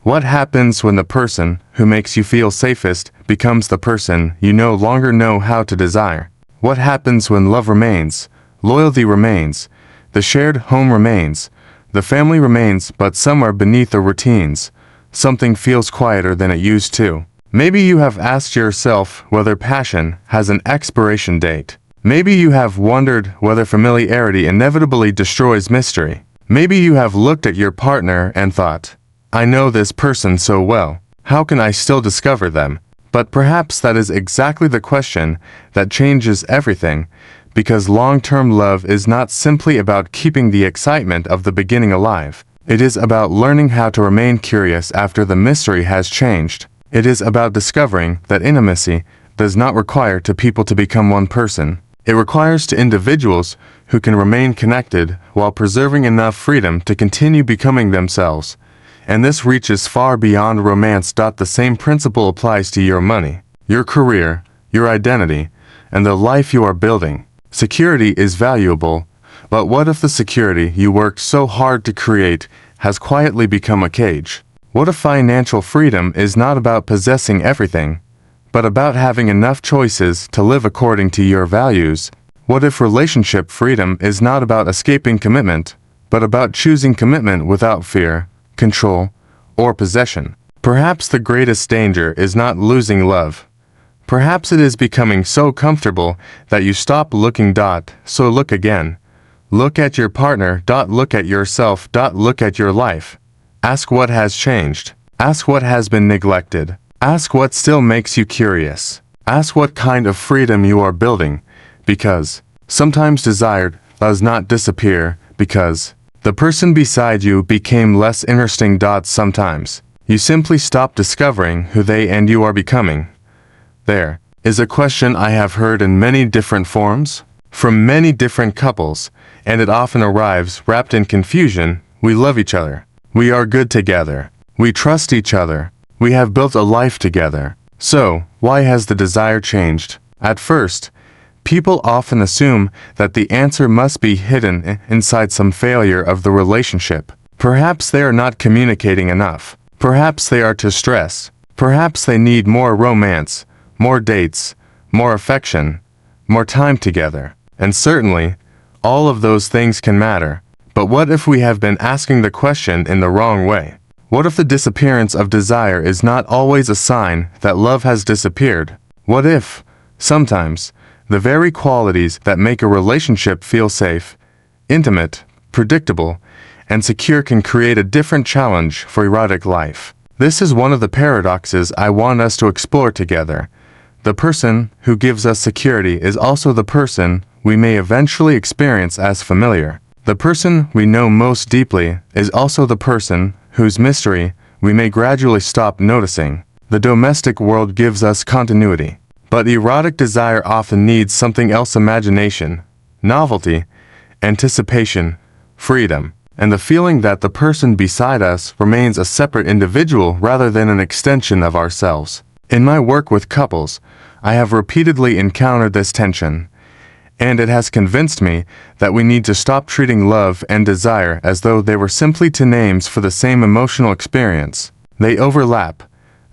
What happens when the person who makes you feel safest becomes the person you no longer know how to desire? What happens when love remains, loyalty remains, the shared home remains, the family remains, but somewhere beneath the routines, something feels quieter than it used to? Maybe you have asked yourself whether passion has an expiration date. Maybe you have wondered whether familiarity inevitably destroys mystery. Maybe you have looked at your partner and thought, I know this person so well, how can I still discover them? But perhaps that is exactly the question that changes everything, because long-term love is not simply about keeping the excitement of the beginning alive. It is about learning how to remain curious after the mystery has changed. It is about discovering that intimacy does not require two people to become one person. It requires two individuals who can remain connected while preserving enough freedom to continue becoming themselves. And this reaches far beyond romance. The same principle applies to your money, your career, your identity, and the life you are building. Security is valuable, but what if the security you worked so hard to create has quietly become a cage? What if financial freedom is not about possessing everything, but about having enough choices to live according to your values? What if relationship freedom is not about escaping commitment, but about choosing commitment without fear, control, or possession? Perhaps the greatest danger is not losing love. Perhaps it is becoming so comfortable that you stop looking. So look again. Look at your partner. Look at yourself. Look at your life. Ask what has changed. Ask what has been neglected. Ask what still makes you curious. Ask what kind of freedom you are building, because sometimes desire does not disappear because the person beside you became less interesting. Sometimes you simply stop discovering who they and you are becoming. There is a question I have heard in many different forms, from many different couples, and it often arrives wrapped in confusion. We love each other. We are good together. We trust each other. We have built a life together. So, why has the desire changed? At first, people often assume that the answer must be hidden inside some failure of the relationship. Perhaps they are not communicating enough. Perhaps they are too stressed. Perhaps they need more romance, more dates, more affection, more time together. And certainly, all of those things can matter. But what if we have been asking the question in the wrong way? What if the disappearance of desire is not always a sign that love has disappeared? What if, sometimes, the very qualities that make a relationship feel safe, intimate, predictable, and secure can create a different challenge for erotic life? This is one of the paradoxes I want us to explore together. The person who gives us security is also the person we may eventually experience as familiar. The person we know most deeply is also the person whose mystery we may gradually stop noticing. The domestic world gives us continuity, but erotic desire often needs something else: imagination, novelty, anticipation, freedom, and the feeling that the person beside us remains a separate individual rather than an extension of ourselves. In my work with couples, I have repeatedly encountered this tension, and it has convinced me that we need to stop treating love and desire as though they were simply two names for the same emotional experience. They overlap,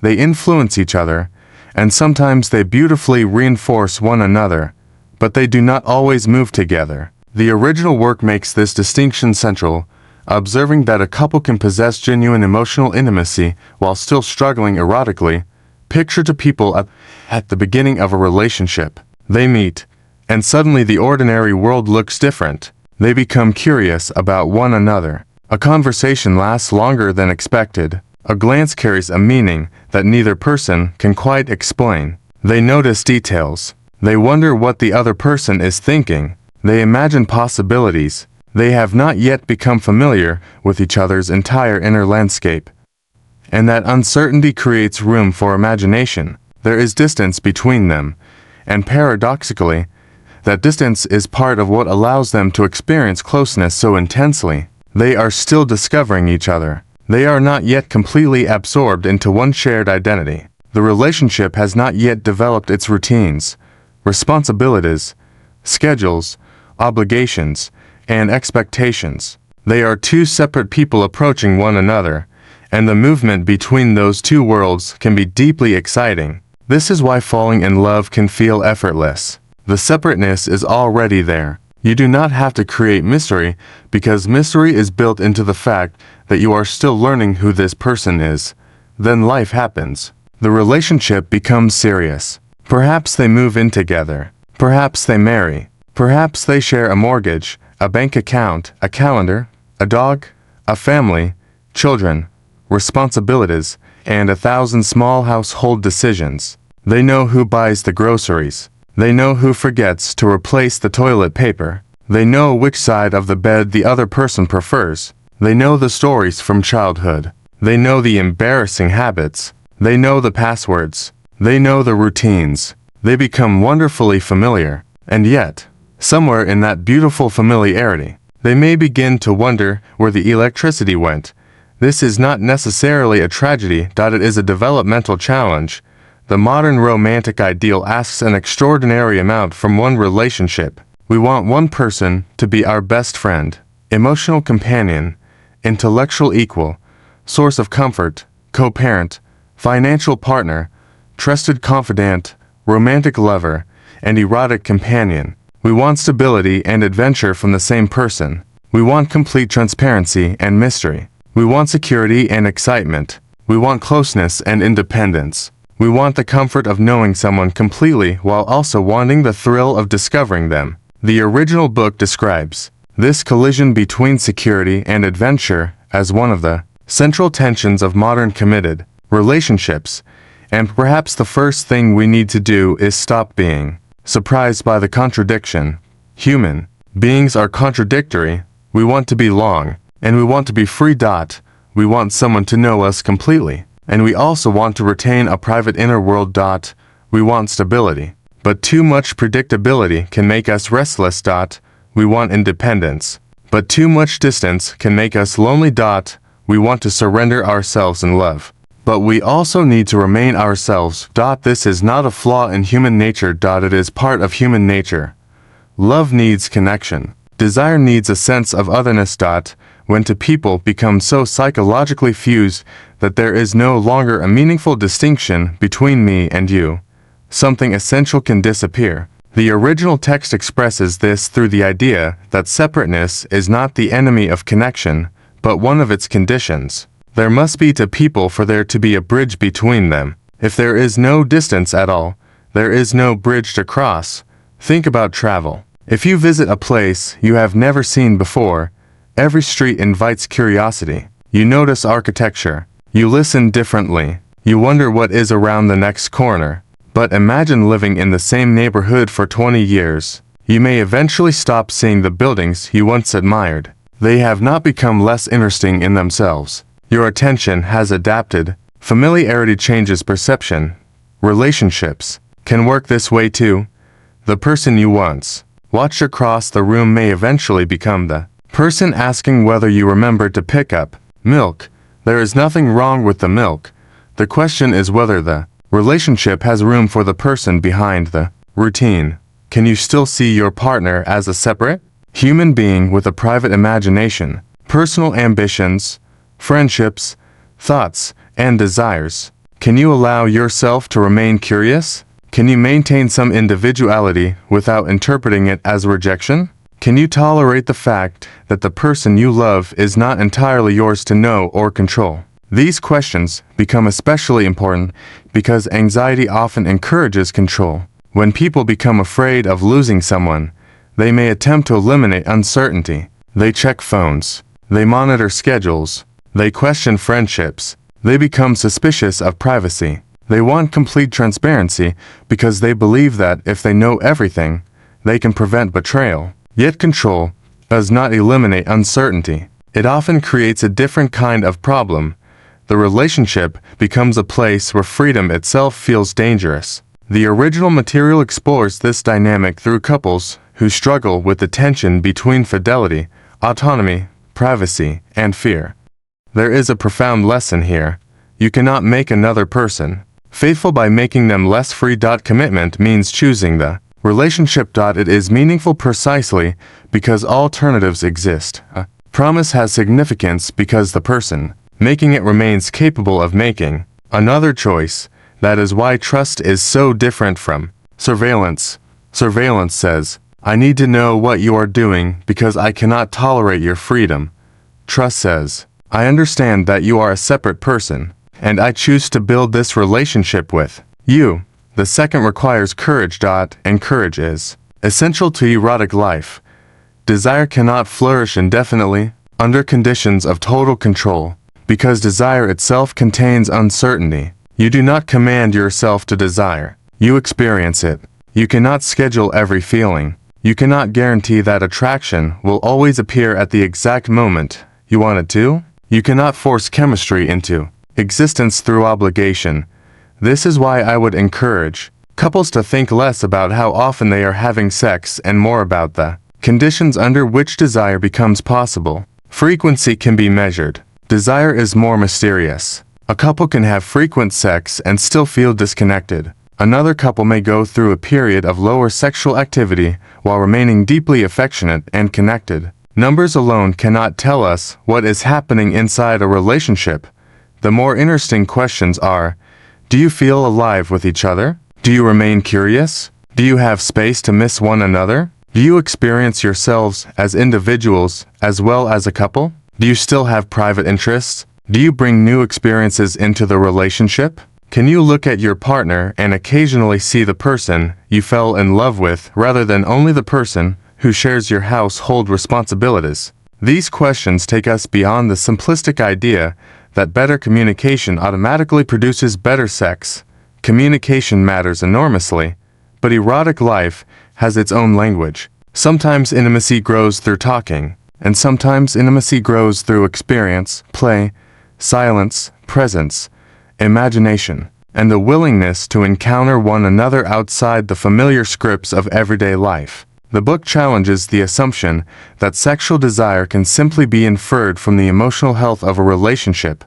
they influence each other, and sometimes they beautifully reinforce one another, but they do not always move together. The original work makes this distinction central, observing that a couple can possess genuine emotional intimacy while still struggling erotically. Picture two people at the beginning of a relationship. They meet, and suddenly the ordinary world looks different. They become curious about one another. A conversation lasts longer than expected. A glance carries a meaning that neither person can quite explain. They notice details. They wonder what the other person is thinking. They imagine possibilities. They have not yet become familiar with each other's entire inner landscape. And that uncertainty creates room for imagination. There is distance between them, and paradoxically, that distance is part of what allows them to experience closeness so intensely. They are still discovering each other. They are not yet completely absorbed into one shared identity. The relationship has not yet developed its routines, responsibilities, schedules, obligations, and expectations. They are two separate people approaching one another, and the movement between those two worlds can be deeply exciting. This is why falling in love can feel effortless. The separateness is already there. You do not have to create mystery, because mystery is built into the fact that you are still learning who this person is. Then life happens. The relationship becomes serious. Perhaps they move in together. Perhaps they marry. Perhaps they share a mortgage, a bank account, a calendar, a dog, a family, children, responsibilities, and 1,000 small household decisions. They know who buys the groceries. They know who forgets to replace the toilet paper. They know which side of the bed the other person prefers. They know the stories from childhood. They know the embarrassing habits. They know the passwords. They know the routines. They become wonderfully familiar. And yet, somewhere in that beautiful familiarity, they may begin to wonder where the electricity went. This is not necessarily a tragedy. It is a developmental challenge. The modern romantic ideal asks an extraordinary amount from one relationship. We want one person to be our best friend, emotional companion, intellectual equal, source of comfort, co-parent, financial partner, trusted confidant, romantic lover, and erotic companion. We want stability and adventure from the same person. We want complete transparency and mystery. We want security and excitement. We want closeness and independence. We want the comfort of knowing someone completely while also wanting the thrill of discovering them. The original book describes this collision between security and adventure as one of the central tensions of modern committed relationships, and perhaps the first thing we need to do is stop being surprised by the contradiction. Human beings are contradictory. We want to belong, and we want to be free. We want someone to know us completely, and we also want to retain a private inner world. We want stability, but too much predictability can make us restless. We want independence, but too much distance can make us lonely. We want to surrender ourselves in love, but we also need to remain ourselves. This is not a flaw in human nature. It is part of human nature. Love needs connection. Desire needs a sense of otherness. When two people become so psychologically fused that there is no longer a meaningful distinction between me and you, something essential can disappear. The original text expresses this through the idea that separateness is not the enemy of connection, but one of its conditions. There must be two people for there to be a bridge between them. If there is no distance at all, there is no bridge to cross. Think about travel. If you visit a place you have never seen before, every street invites curiosity. You notice architecture. You listen differently. You wonder what is around the next corner. But imagine living in the same neighborhood for 20 years. You may eventually stop seeing the buildings you once admired. They have not become less interesting in themselves. Your attention has adapted. Familiarity changes perception. Relationships can work this way too. The person you once watched across the room may eventually become the person asking whether you remembered to pick up milk. There is nothing wrong with the milk. The question is whether the relationship has room for the person behind the routine. Can you still see your partner as a separate human being with a private imagination, personal ambitions, friendships, thoughts, and desires? Can you allow yourself to remain curious? Can you maintain some individuality without interpreting it as rejection? Can you tolerate the fact that the person you love is not entirely yours to know or control? These questions become especially important because anxiety often encourages control. When people become afraid of losing someone, they may attempt to eliminate uncertainty. They check phones. They monitor schedules. They question friendships. They become suspicious of privacy. They want complete transparency because they believe that if they know everything, they can prevent betrayal. Yet control does not eliminate uncertainty. It often creates a different kind of problem. The relationship becomes a place where freedom itself feels dangerous. The original material explores this dynamic through couples who struggle with the tension between fidelity, autonomy, privacy, and fear. There is a profound lesson here. You cannot make another person faithful by making them less free. Commitment means choosing the relationship. It is meaningful precisely because alternatives exist. Promise has significance because the person making it remains capable of making another choice. That is why trust is so different from surveillance. Surveillance says, I need to know what you are doing because I cannot tolerate your freedom. Trust says, I understand that you are a separate person, and I choose to build this relationship with you. The second requires courage. And courage is essential to erotic life. Desire cannot flourish indefinitely under conditions of total control, because desire itself contains uncertainty. You do not command yourself to desire. You experience it. You cannot schedule every feeling. You cannot guarantee that attraction will always appear at the exact moment you want it to. You cannot force chemistry into existence through obligation. This is why I would encourage couples to think less about how often they are having sex and more about the conditions under which desire becomes possible. Frequency can be measured. Desire is more mysterious. A couple can have frequent sex and still feel disconnected. Another couple may go through a period of lower sexual activity while remaining deeply affectionate and connected. Numbers alone cannot tell us what is happening inside a relationship. The more interesting questions are, do you feel alive with each other? Do you remain curious? Do you have space to miss one another? Do you experience yourselves as individuals as well as a couple? Do you still have private interests? Do you bring new experiences into the relationship? Can you look at your partner and occasionally see the person you fell in love with rather than only the person who shares your household responsibilities? These questions take us beyond the simplistic idea that better communication automatically produces better sex. Communication matters enormously, but erotic life has its own language. Sometimes intimacy grows through talking, and sometimes intimacy grows through experience, play, silence, presence, imagination, and the willingness to encounter one another outside the familiar scripts of everyday life. The book challenges the assumption that sexual desire can simply be inferred from the emotional health of a relationship.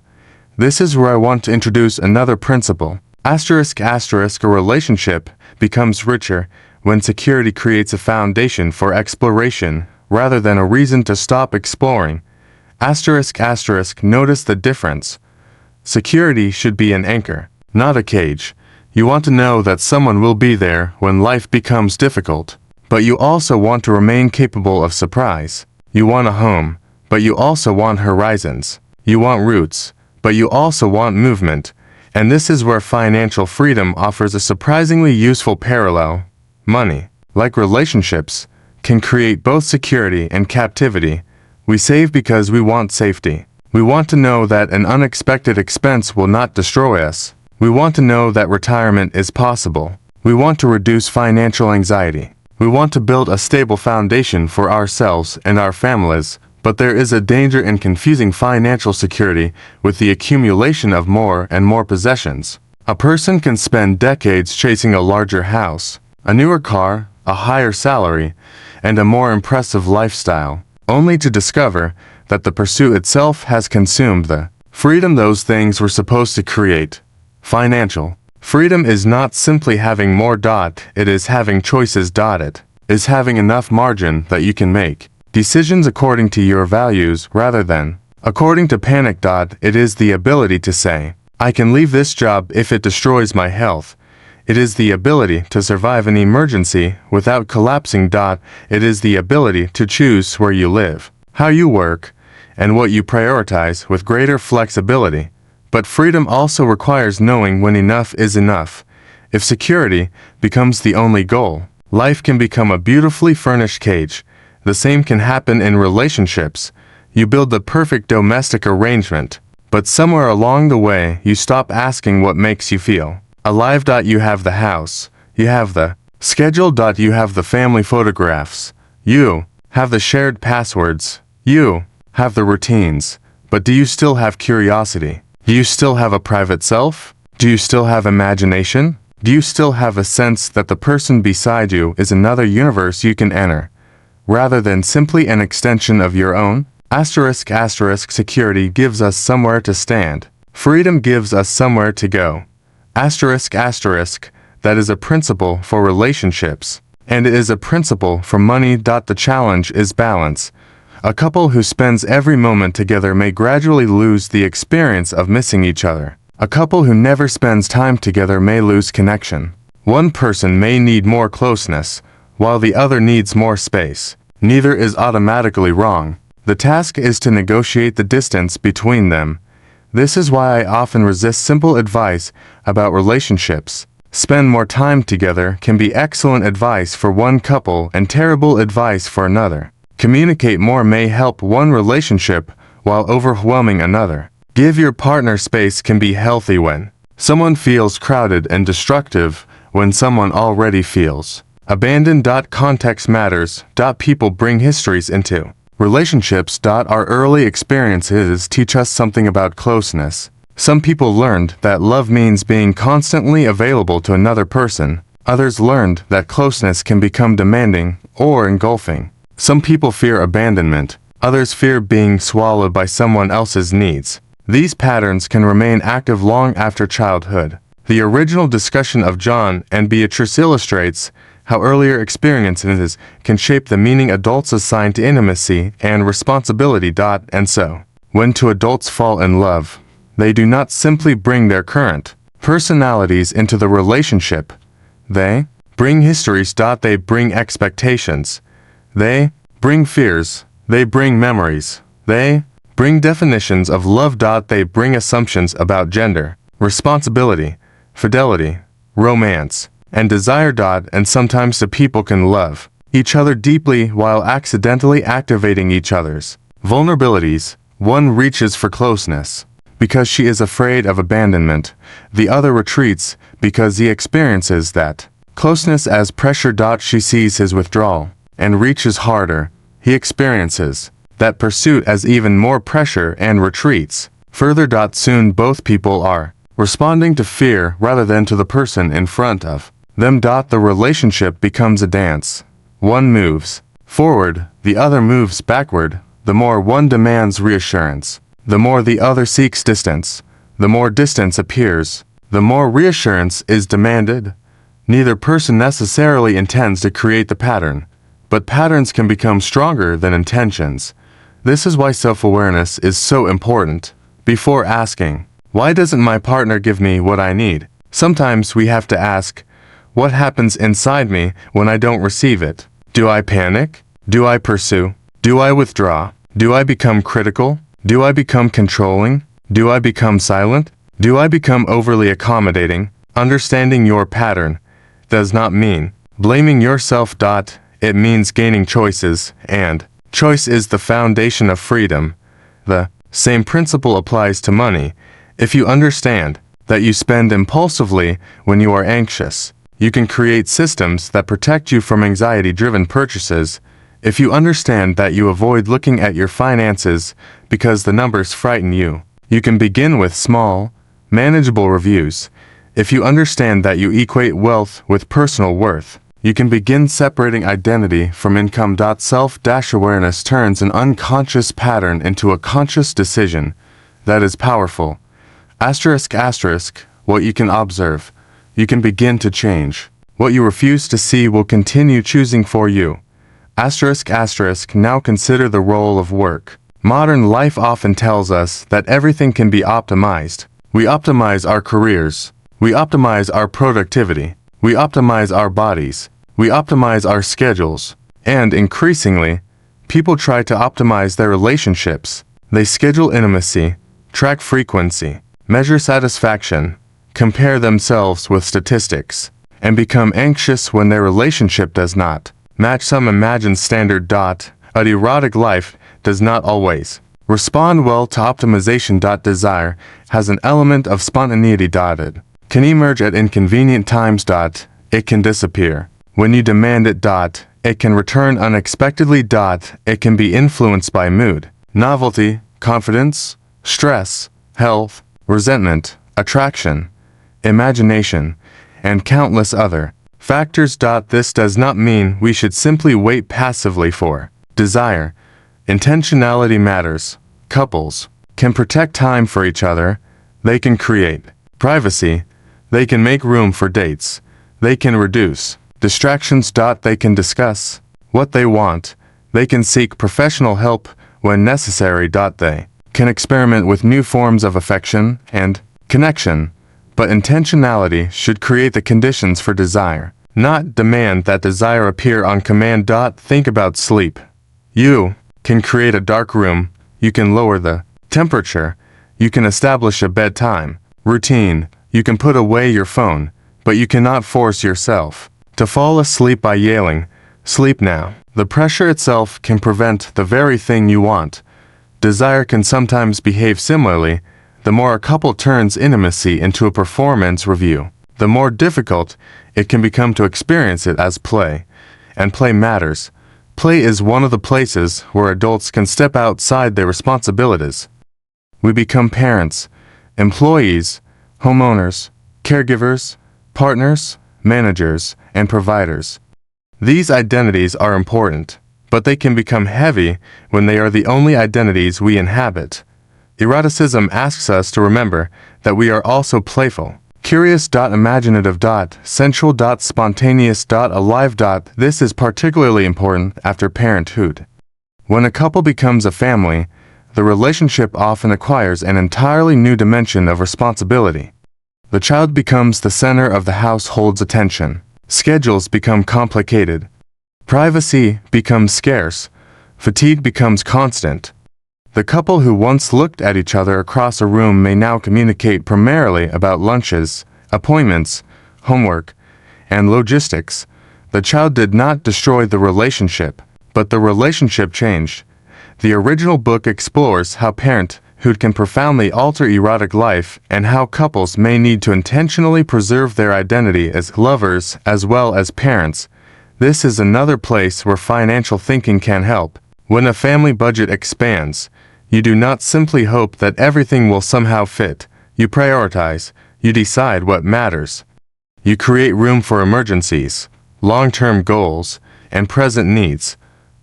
This is where I want to introduce another principle. A relationship becomes richer when security creates a foundation for exploration rather than a reason to stop exploring. Notice the difference. Security should be an anchor, not a cage. You want to know that someone will be there when life becomes difficult, but you also want to remain capable of surprise. You want a home, but you also want horizons. You want roots, but you also want movement. And this is where financial freedom offers a surprisingly useful parallel. Money, like relationships, can create both security and captivity. We save because we want safety. We want to know that an unexpected expense will not destroy us. We want to know that retirement is possible. We want to reduce financial anxiety. We want to build a stable foundation for ourselves and our families, but there is a danger in confusing financial security with the accumulation of more and more possessions. A person can spend decades chasing a larger house, a newer car, a higher salary, and a more impressive lifestyle, only to discover that the pursuit itself has consumed the freedom those things were supposed to create. Financial freedom is not simply having more. It is having choices. It is having enough margin that you can make decisions according to your values rather than according to panic. It is the ability to say, I can leave this job if it destroys my health. It is the ability to survive an emergency without collapsing. It is the ability to choose where you live, how you work, and what you prioritize with greater flexibility. But freedom also requires knowing when enough is enough. If security becomes the only goal, life can become a beautifully furnished cage. The same can happen in relationships. You build the perfect domestic arrangement, but somewhere along the way you stop asking what makes you feel alive. You have the house, you have the schedule. You have the family photographs, you have the shared passwords, you have the routines, but do you still have curiosity? Do you still have a private self? Do you still have imagination? Do you still have a sense that the person beside you is another universe you can enter, rather than simply an extension of your own? Security gives us somewhere to stand. Freedom gives us somewhere to go. That is a principle for relationships, and it is a principle for money. The challenge is balance. A couple who spends every moment together may gradually lose the experience of missing each other. A couple who never spends time together may lose connection. One person may need more closeness, while the other needs more space. Neither is automatically wrong. The task is to negotiate the distance between them. This is why I often resist simple advice about relationships. Spend more time together can be excellent advice for one couple and terrible advice for another. Communicate more may help one relationship while overwhelming another. Give your partner space can be healthy when someone feels crowded and destructive when someone already feels abandoned. Context matters. People bring histories into relationships. Our early experiences teach us something about closeness. Some people learned that love means being constantly available to another person. Others learned that closeness can become demanding or engulfing. Some people fear abandonment. Others fear being swallowed by someone else's needs. These patterns can remain active long after childhood. The original discussion of John and Beatrice illustrates how earlier experiences can shape the meaning adults assign to intimacy and responsibility. And so, when two adults fall in love, they do not simply bring their current personalities into the relationship. They bring histories. They bring expectations. They bring fears. They bring memories. They bring definitions of love. They bring assumptions about gender, responsibility, fidelity, romance, and desire. And sometimes the people can love each other deeply while accidentally activating each other's vulnerabilities. One reaches for closeness because she is afraid of abandonment. The other retreats because he experiences that closeness as pressure. She sees his withdrawal and reaches harder. He experiences that pursuit as even more pressure and retreats further. Soon both people are responding to fear rather than to the person in front of them. The relationship becomes a dance. One moves forward, the other moves backward. The more one demands reassurance, the more the other seeks distance. The more distance appears, the more reassurance is demanded. Neither person necessarily intends to create the pattern, but patterns can become stronger than intentions. This is why self-awareness is so important. Before asking, "Why doesn't my partner give me what I need?" sometimes we have to ask, "What happens inside me when I don't receive it? Do I panic? Do I pursue? Do I withdraw? Do I become critical? Do I become controlling? Do I become silent? Do I become overly accommodating?" Understanding your pattern does not mean blaming yourself. It means gaining choices, and choice is the foundation of freedom. The same principle applies to money. If you understand that you spend impulsively when you are anxious, you can create systems that protect you from anxiety-driven purchases. If you understand that you avoid looking at your finances because the numbers frighten you, you can begin with small, manageable reviews. If you understand that you equate wealth with personal worth, you can begin separating identity from income. Self-awareness turns an unconscious pattern into a conscious decision that is powerful. What you can observe, you can begin to change. What you refuse to see will continue choosing for you. Now consider the role of work. Modern life often tells us that everything can be optimized. We optimize our careers. We optimize our productivity. We optimize our bodies. We optimize our schedules. And increasingly, people try to optimize their relationships. They schedule intimacy, track frequency, measure satisfaction, compare themselves with statistics, and become anxious when their relationship does not match some imagined standard. An erotic life does not always respond well to optimization. Desire has an element of spontaneity. It can emerge at inconvenient times. It can disappear when you demand it. It can return unexpectedly. It can be influenced by mood, novelty, confidence, stress, health, resentment, attraction, imagination, and countless other factors. This does not mean we should simply wait passively for desire. Intentionality matters. Couples can protect time for each other. They can create privacy. They can make room for dates. They can reduce distractions. They can discuss what they want, They can seek professional help when necessary. They can experiment with new forms of affection and connection, but intentionality should create the conditions for desire, not demand that desire appear on command. Think about sleep. You can create a dark room, you can lower the temperature, you can establish a bedtime routine, you can put away your phone, but you cannot force yourself to fall asleep by yelling, "Sleep now." The pressure itself can prevent the very thing you want. Desire can sometimes behave similarly. The more a couple turns intimacy into a performance review, the more difficult it can become to experience it as play. And play matters. Play is one of the places where adults can step outside their responsibilities. We become parents, employees, homeowners, caregivers, partners, managers, and providers. These identities are important, but they can become heavy when they are the only identities we inhabit. Eroticism asks us to remember that we are also playful, curious, imaginative, sensual, spontaneous, alive. This is particularly important after parenthood. When a couple becomes a family, the relationship often acquires an entirely new dimension of responsibility. The child becomes the center of the household's attention. Schedules become complicated. Privacy becomes scarce. Fatigue becomes constant. The couple who once looked at each other across a room may now communicate primarily about lunches, appointments, homework, and logistics. The child did not destroy the relationship, but the relationship changed. The original book explores how parenthood can profoundly alter erotic life and how couples may need to intentionally preserve their identity as lovers as well as parents. This is another place where financial thinking can help. When a family budget expands, you do not simply hope that everything will somehow fit. You prioritize. You decide what matters. You create room for emergencies, long-term goals, and present needs.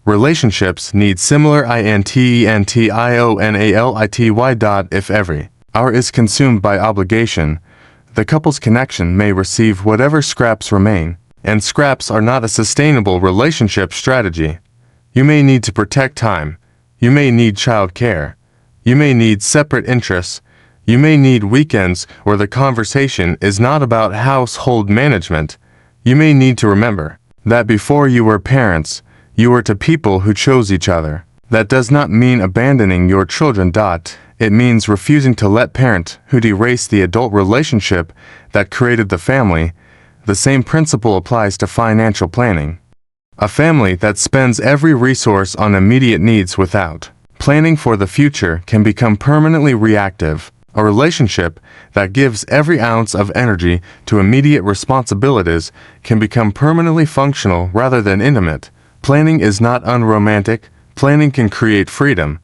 Relationships need similar intentionality. If every hour is consumed by obligation, the couple's connection may receive whatever scraps remain, and scraps are not a sustainable relationship strategy. You may need to protect time. You may need child care. You may need separate interests. You may need weekends where the conversation is not about household management. You may need to remember that before you were parents, you were to people who chose each other. That does not mean abandoning your children. It means refusing to let parenthood erase the adult relationship that created the family. The same principle applies to financial planning. A family that spends every resource on immediate needs without planning for the future can become permanently reactive. A relationship that gives every ounce of energy to immediate responsibilities can become permanently functional rather than intimate. Planning is not unromantic. Planning can create freedom.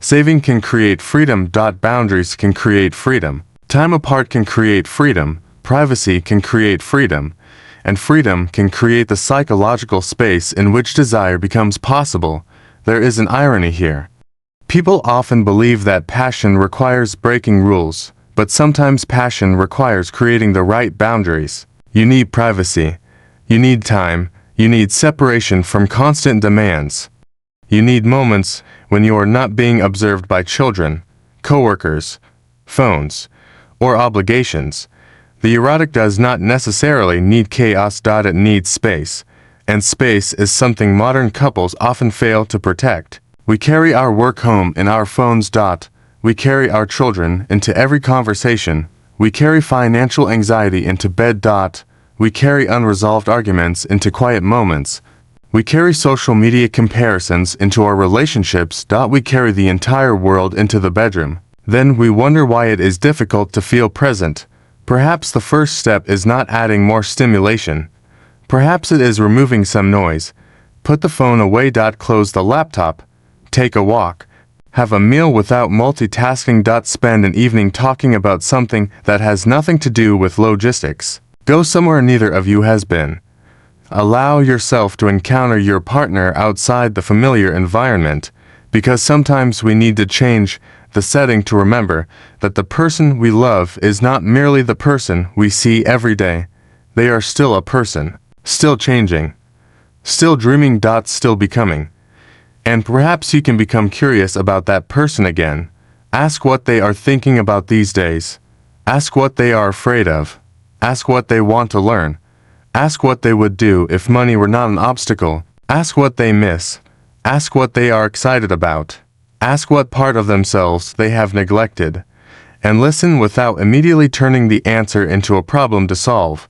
Saving can create freedom. Boundaries can create freedom. Time apart can create freedom. Privacy can create freedom. And freedom can create the psychological space in which desire becomes possible. There is an irony here. People often believe that passion requires breaking rules, but sometimes passion requires creating the right boundaries. You need privacy. You need time. You need separation from constant demands. You need moments when you are not being observed by children, coworkers, phones, or obligations. The erotic does not necessarily need chaos. It needs space, and space is something modern couples often fail to protect. We carry our work home in our phones. We carry our children into every conversation. We carry financial anxiety into bed. We carry unresolved arguments into quiet moments. We carry social media comparisons into our relationships. We carry the entire world into the bedroom. Then we wonder why it is difficult to feel present. Perhaps the first step is not adding more stimulation. Perhaps it is removing some noise. Put the phone away. Close the laptop. Take a walk. Have a meal without multitasking. Spend an evening talking about something that has nothing to do with logistics. Go somewhere neither of you has been. Allow yourself to encounter your partner outside the familiar environment, because sometimes we need to change the setting to remember that the person we love is not merely the person we see every day. They are still a person, still changing, still dreaming. Still becoming. And perhaps you can become curious about that person again. Ask what they are thinking about these days. Ask what they are afraid of. Ask what they want to learn. Ask what they would do if money were not an obstacle. Ask what they miss. Ask what they are excited about. Ask what part of themselves they have neglected. And listen without immediately turning the answer into a problem to solve.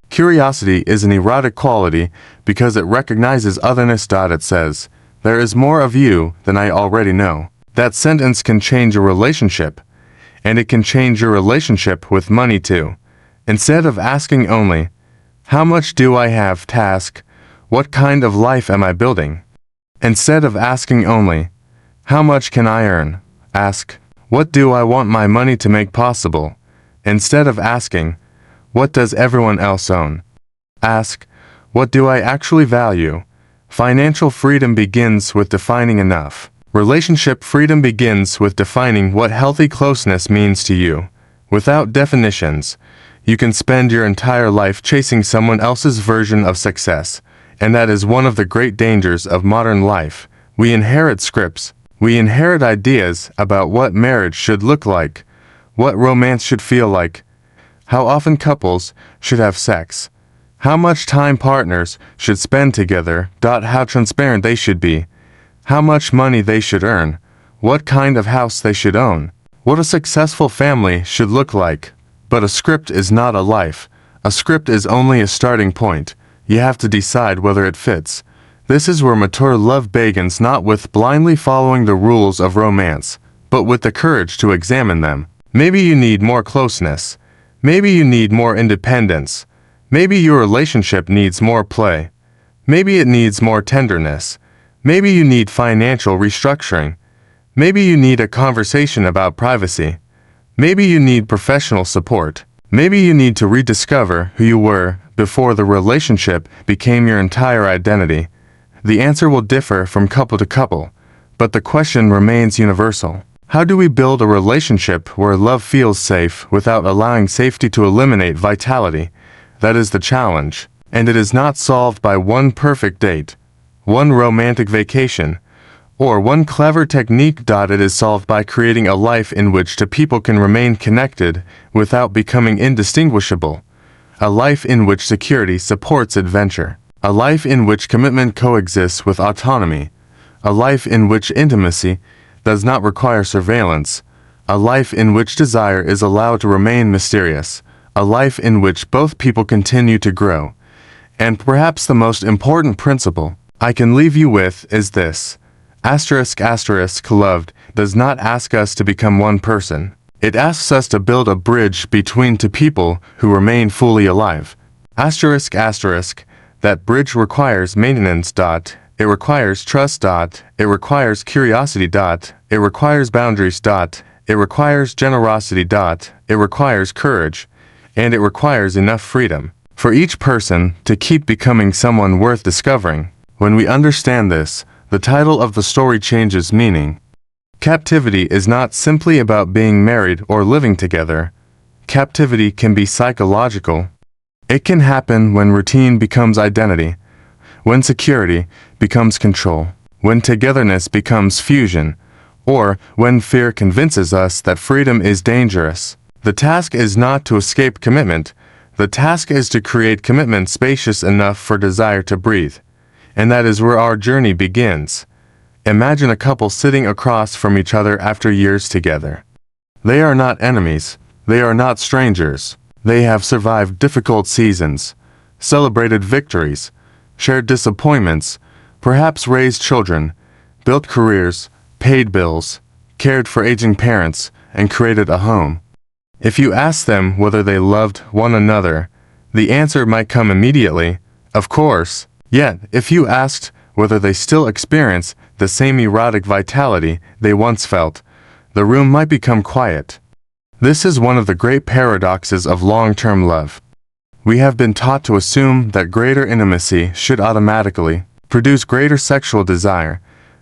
Curiosity is an erotic quality because it recognizes otherness. It says, "There is more of you than I already know." That sentence can change a relationship. And it can change your relationship with money too. Instead of asking only, "How much do I have?" ask, "What kind of life am I building?" Instead of asking only, "How much can I earn?" ask, "What do I want my money to make possible?" Instead of asking, "What does everyone else own?" ask, "What do I actually value?" Financial freedom begins with defining enough. Relationship freedom begins with defining what healthy closeness means to you. Without definitions, you can spend your entire life chasing someone else's version of success, and that is one of the great dangers of modern life. We inherit scripts. We inherit ideas about what marriage should look like, what romance should feel like, how often couples should have sex, how much time partners should spend together, how transparent they should be, how much money they should earn, what kind of house they should own, what a successful family should look like. But a script is not a life. A script is only a starting point. You have to decide whether it fits. This is where mature love begins, not with blindly following the rules of romance, but with the courage to examine them. Maybe you need more closeness. Maybe you need more independence. Maybe your relationship needs more play. Maybe it needs more tenderness. Maybe you need financial restructuring. Maybe you need a conversation about privacy. Maybe you need professional support. Maybe you need to rediscover who you were before the relationship became your entire identity. The answer will differ from couple to couple, but the question remains universal. How do we build a relationship where love feels safe without allowing safety to eliminate vitality? That is the challenge, and it is not solved by one perfect date, one romantic vacation, or one clever technique. It is solved by creating a life in which two people can remain connected without becoming indistinguishable. A life in which security supports adventure. A life in which commitment coexists with autonomy. A life in which intimacy does not require surveillance. A life in which desire is allowed to remain mysterious. A life in which both people continue to grow. And perhaps the most important principle I can leave you with is this. Loved does not ask us to become one person. It asks us to build a bridge between two people who remain fully alive. That bridge requires maintenance. It requires trust. It requires curiosity. It requires boundaries. It requires generosity. It requires courage. And it requires enough freedom for each person to keep becoming someone worth discovering. When we understand this, the title of the story changes meaning. Captivity is not simply about being married or living together. Captivity can be psychological. It can happen when routine becomes identity, when security becomes control, when togetherness becomes fusion, or when fear convinces us that freedom is dangerous. The task is not to escape commitment. The task is to create commitment spacious enough for desire to breathe. And that is where our journey begins. Imagine a couple sitting across from each other after years together. They are not enemies. They are not strangers. They have survived difficult seasons, celebrated victories, shared disappointments, perhaps raised children, built careers, paid bills, cared for aging parents, and created a home. If you ask them whether they loved one another, the answer might come immediately, of course. Yet, if you asked whether they still experience the same erotic vitality they once felt, the room might become quiet. This is one of the great paradoxes of long-term love. We have been taught to assume that greater intimacy should automatically produce greater sexual desire,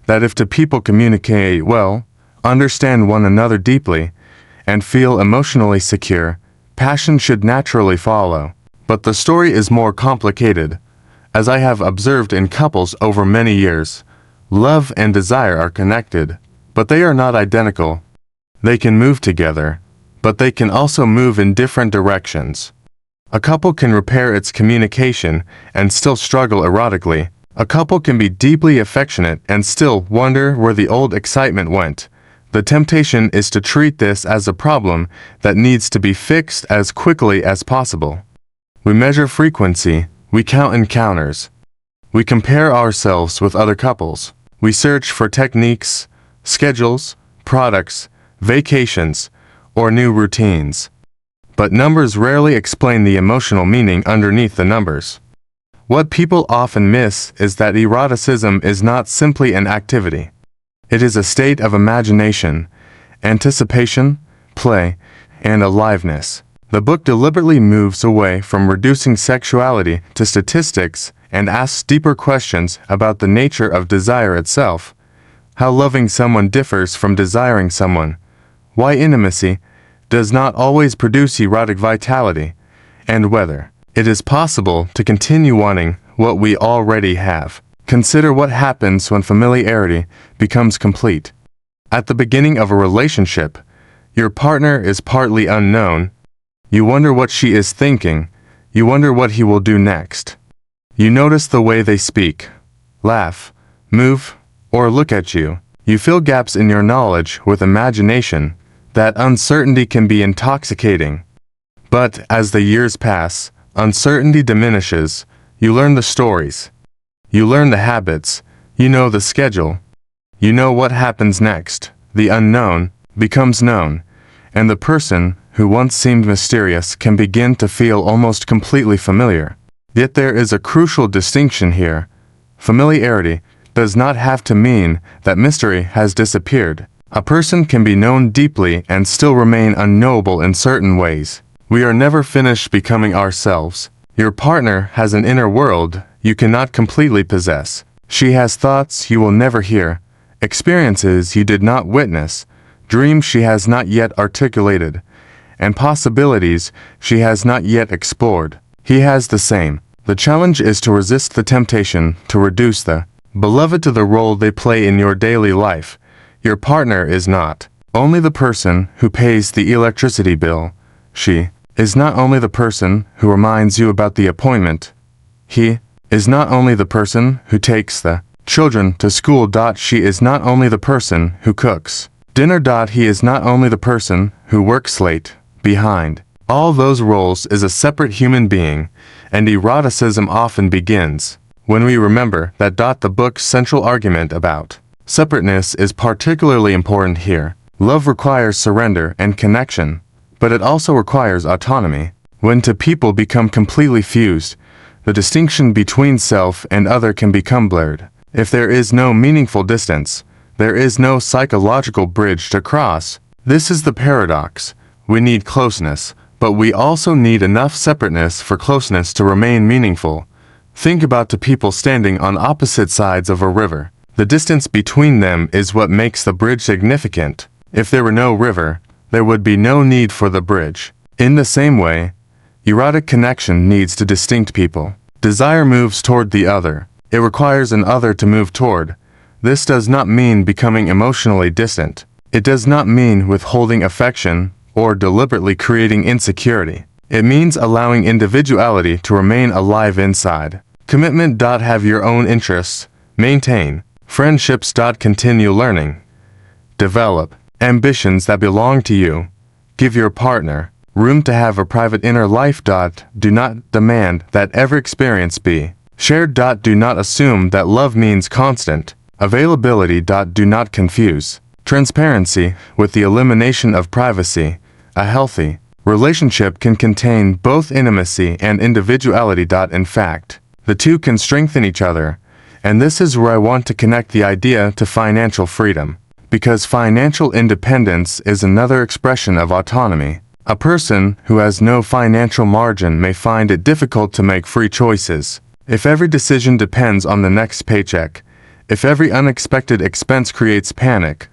that if two people communicate well, understand one another deeply, and feel emotionally secure, passion should naturally follow. But the story is more complicated. As I have observed in couples over many years, Love and desire are connected, but they are not identical. They can move together, but they can also move in different directions. A couple can repair its communication and still struggle erotically. A couple can be deeply affectionate and still wonder where the old excitement went. The temptation is to treat this as a problem that needs to be fixed as quickly as possible. We measure frequency, we count encounters. We compare ourselves with other couples. We search for techniques, schedules, products, vacations, or new routines. But numbers rarely explain the emotional meaning underneath the numbers. What people often miss is that eroticism is not simply an activity. It is a state of imagination, anticipation, play, and aliveness. The book deliberately moves away from reducing sexuality to statistics and asks deeper questions about the nature of desire itself, how loving someone differs from desiring someone, why intimacy does not always produce erotic vitality, and whether it is possible to continue wanting what we already have. Consider what happens when familiarity becomes complete. At the beginning of a relationship, your partner is partly unknown. You wonder what she is thinking. You wonder what he will do next. You notice the way they speak, laugh, move, or look at you. You fill gaps in your knowledge with imagination. That uncertainty can be intoxicating. But as the years pass, uncertainty diminishes. You learn the stories. You learn the habits. You know the schedule. You know what happens next. The unknown becomes known, and the person who once seemed mysterious can begin to feel almost completely familiar. Yet there is a crucial distinction here. Familiarity does not have to mean that mystery has disappeared. A person can be known deeply and still remain unknowable in certain ways. We are never finished becoming ourselves. Your partner has an inner world you cannot completely possess. She has thoughts you will never hear, experiences you did not witness, dreams she has not yet articulated, and possibilities she has not yet explored. He has the same. The challenge is to resist the temptation to reduce the beloved to the role they play in your daily life. Your partner is not only the person who pays the electricity bill. She is not only the person who reminds you about the appointment. He is not only the person who takes the children to school. She is not only the person who cooks dinner. He is not only the person who works late. Behind all those roles is a separate human being, and eroticism often begins when we remember that. The book's central argument about separateness is particularly important here. Love requires surrender and connection, but it also requires autonomy. When two people become completely fused, the distinction between self and other can become blurred. If there is no meaningful distance, there is no psychological bridge to cross. This is the paradox. We need closeness, but we also need enough separateness for closeness to remain meaningful. Think about two people standing on opposite sides of a river. The distance between them is what makes the bridge significant. If there were no river, there would be no need for the bridge. In the same way, erotic connection needs two distinct people. Desire moves toward the other. It requires an other to move toward. This does not mean becoming emotionally distant. It does not mean withholding affection or deliberately creating insecurity. It means allowing individuality to remain alive inside. Commitment. Have your own interests. Maintain friendships. Continue learning. Develop ambitions that belong to you. Give your partner room to have a private inner life. Do not demand that every experience be shared. Do not assume that love means constant availability. Do not confuse transparency with the elimination of privacy. A healthy relationship can contain both intimacy and individuality. In fact, the two can strengthen each other, and this is where I want to connect the idea to financial freedom, because financial independence is another expression of autonomy. A person who has no financial margin may find it difficult to make free choices. If every decision depends on the next paycheck, if every unexpected expense creates panic,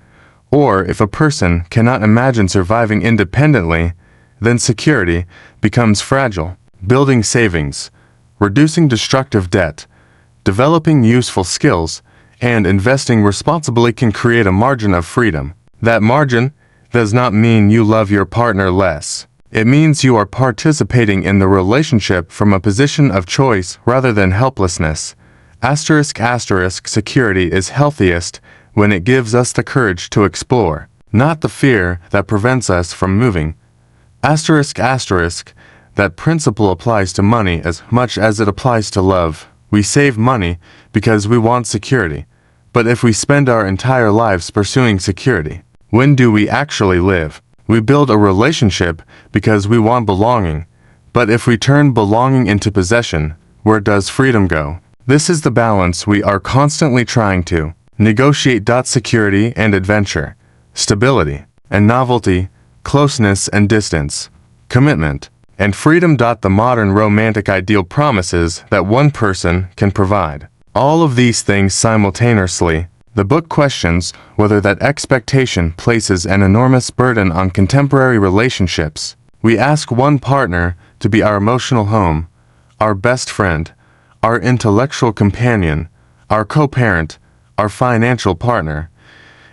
or if a person cannot imagine surviving independently, then security becomes fragile. Building savings, reducing destructive debt, developing useful skills, and investing responsibly can create a margin of freedom. That margin does not mean you love your partner less. It means you are participating in the relationship from a position of choice rather than helplessness. Security is healthiest when it gives us the courage to explore, not the fear that prevents us from moving. That principle applies to money as much as it applies to love. We save money because we want security. But if we spend our entire lives pursuing security, when do we actually live? We build a relationship because we want belonging. But if we turn belonging into possession, where does freedom go? This is the balance we are constantly trying to negotiate. Security and adventure, stability and novelty, closeness and distance, commitment and freedom. The modern romantic ideal promises that one person can provide all of these things simultaneously. The book questions whether that expectation places an enormous burden on contemporary relationships. We ask one partner to be our emotional home, our best friend, our intellectual companion, our co-parent, our financial partner,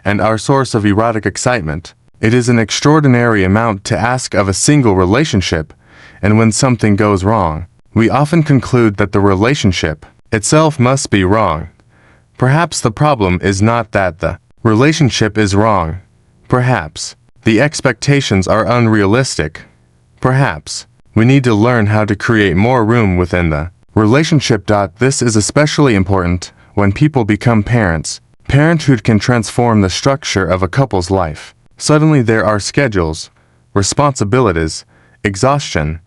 and our source of erotic excitement. It is an extraordinary amount to ask of a single relationship, and when something goes wrong, we often conclude that the relationship itself must be wrong. Perhaps the problem is not that the relationship is wrong. Perhaps the expectations are unrealistic. Perhaps we need to learn how to create more room within the relationship. This is especially important when people become parents. Parenthood can transform the structure of a couple's life. Suddenly there are schedules, responsibilities, exhaustion,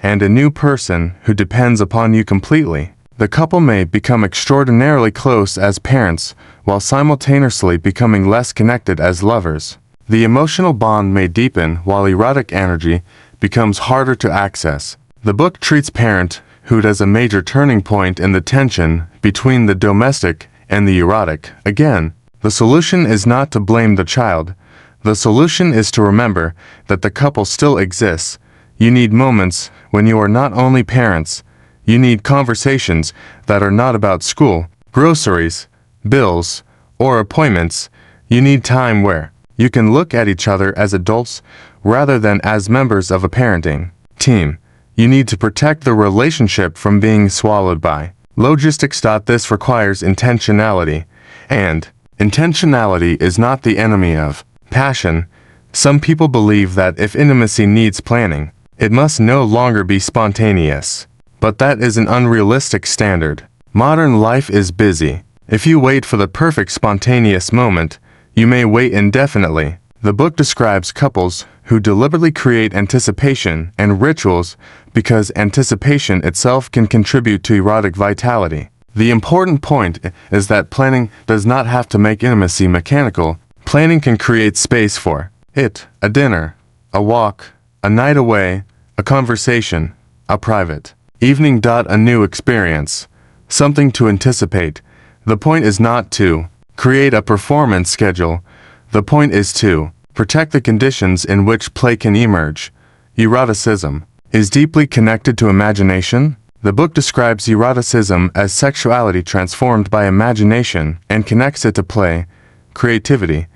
and a new person who depends upon you completely. The couple may become extraordinarily close as parents while simultaneously becoming less connected as lovers. The emotional bond may deepen while erotic energy becomes harder to access. The book treats parenthood as a major turning point in the tension between the domestic and the erotic. Again, the solution is not to blame the child. The solution is to remember that the couple still exists. You need moments when you are not only parents. You need conversations that are not about school, groceries, bills, or appointments. You need time where you can look at each other as adults rather than as members of a parenting team. You need to protect the relationship from being swallowed by logistics. This requires intentionality, and intentionality is not the enemy of passion. Some people believe that if intimacy needs planning, it must no longer be spontaneous. But that is an unrealistic standard. Modern life is busy. If you wait for the perfect spontaneous moment, you may wait indefinitely. The book describes couples who deliberately create anticipation and rituals because anticipation itself can contribute to erotic vitality. The important point is that planning does not have to make intimacy mechanical. Planning can create space for it, a dinner, a walk, a night away, a conversation, a private evening. A new experience, something to anticipate. The point is not to create a performance schedule. The point is to protect the conditions in which play can emerge. Eroticism is deeply connected to imagination. The book describes eroticism as sexuality transformed by imagination and connects it to play, creativity,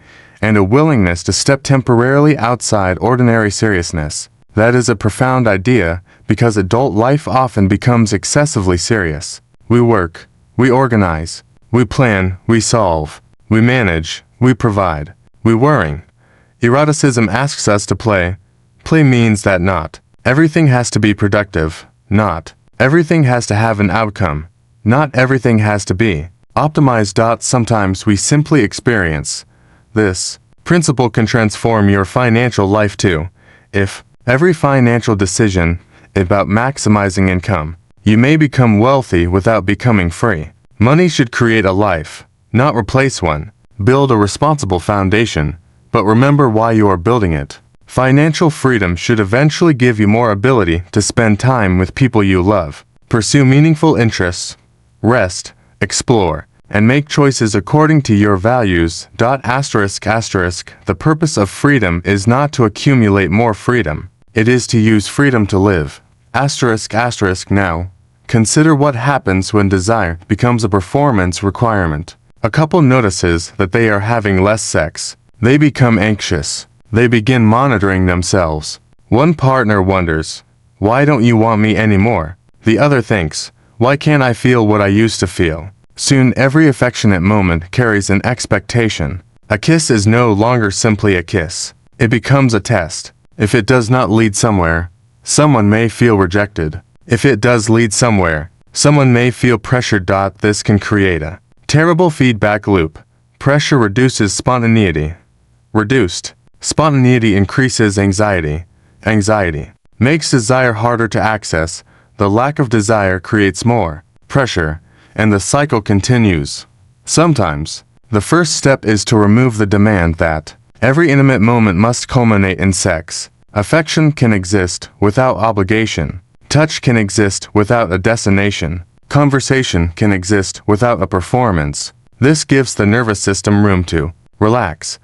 and a willingness to step temporarily outside ordinary seriousness. That is a profound idea because adult life often becomes excessively serious. We work, we organize, we plan, we solve, we manage, we provide, we worry. Eroticism asks us to play. Play means that not everything has to be productive, not everything has to have an outcome, not everything has to be optimized. Sometimes we simply experience. This principle can transform your financial life too. If every financial decision is about maximizing income, you may become wealthy without becoming free. Money should create a life, not replace one. Build a responsible foundation, but remember why you are building it. Financial freedom should eventually give you more ability to spend time with people you love. Pursue meaningful interests, rest, explore, and make choices according to your values. The purpose of freedom is not to accumulate more freedom. It is to use freedom to live. Now, consider what happens when desire becomes a performance requirement. A couple notices that they are having less sex. They become anxious. They begin monitoring themselves. One partner wonders, "Why don't you want me anymore?" The other thinks, "Why can't I feel what I used to feel?" Soon every affectionate moment carries an expectation. A kiss is no longer simply a kiss. It becomes a test. If it does not lead somewhere, someone may feel rejected. If it does lead somewhere, someone may feel pressured. This can create a terrible feedback loop. Pressure reduces spontaneity. Reduced spontaneity increases anxiety. Anxiety makes desire harder to access. The lack of desire creates more pressure, and the cycle continues. Sometimes, the first step is to remove the demand that every intimate moment must culminate in sex. Affection can exist without obligation. Touch can exist without a destination. Conversation can exist without a performance. This gives the nervous system room to relax.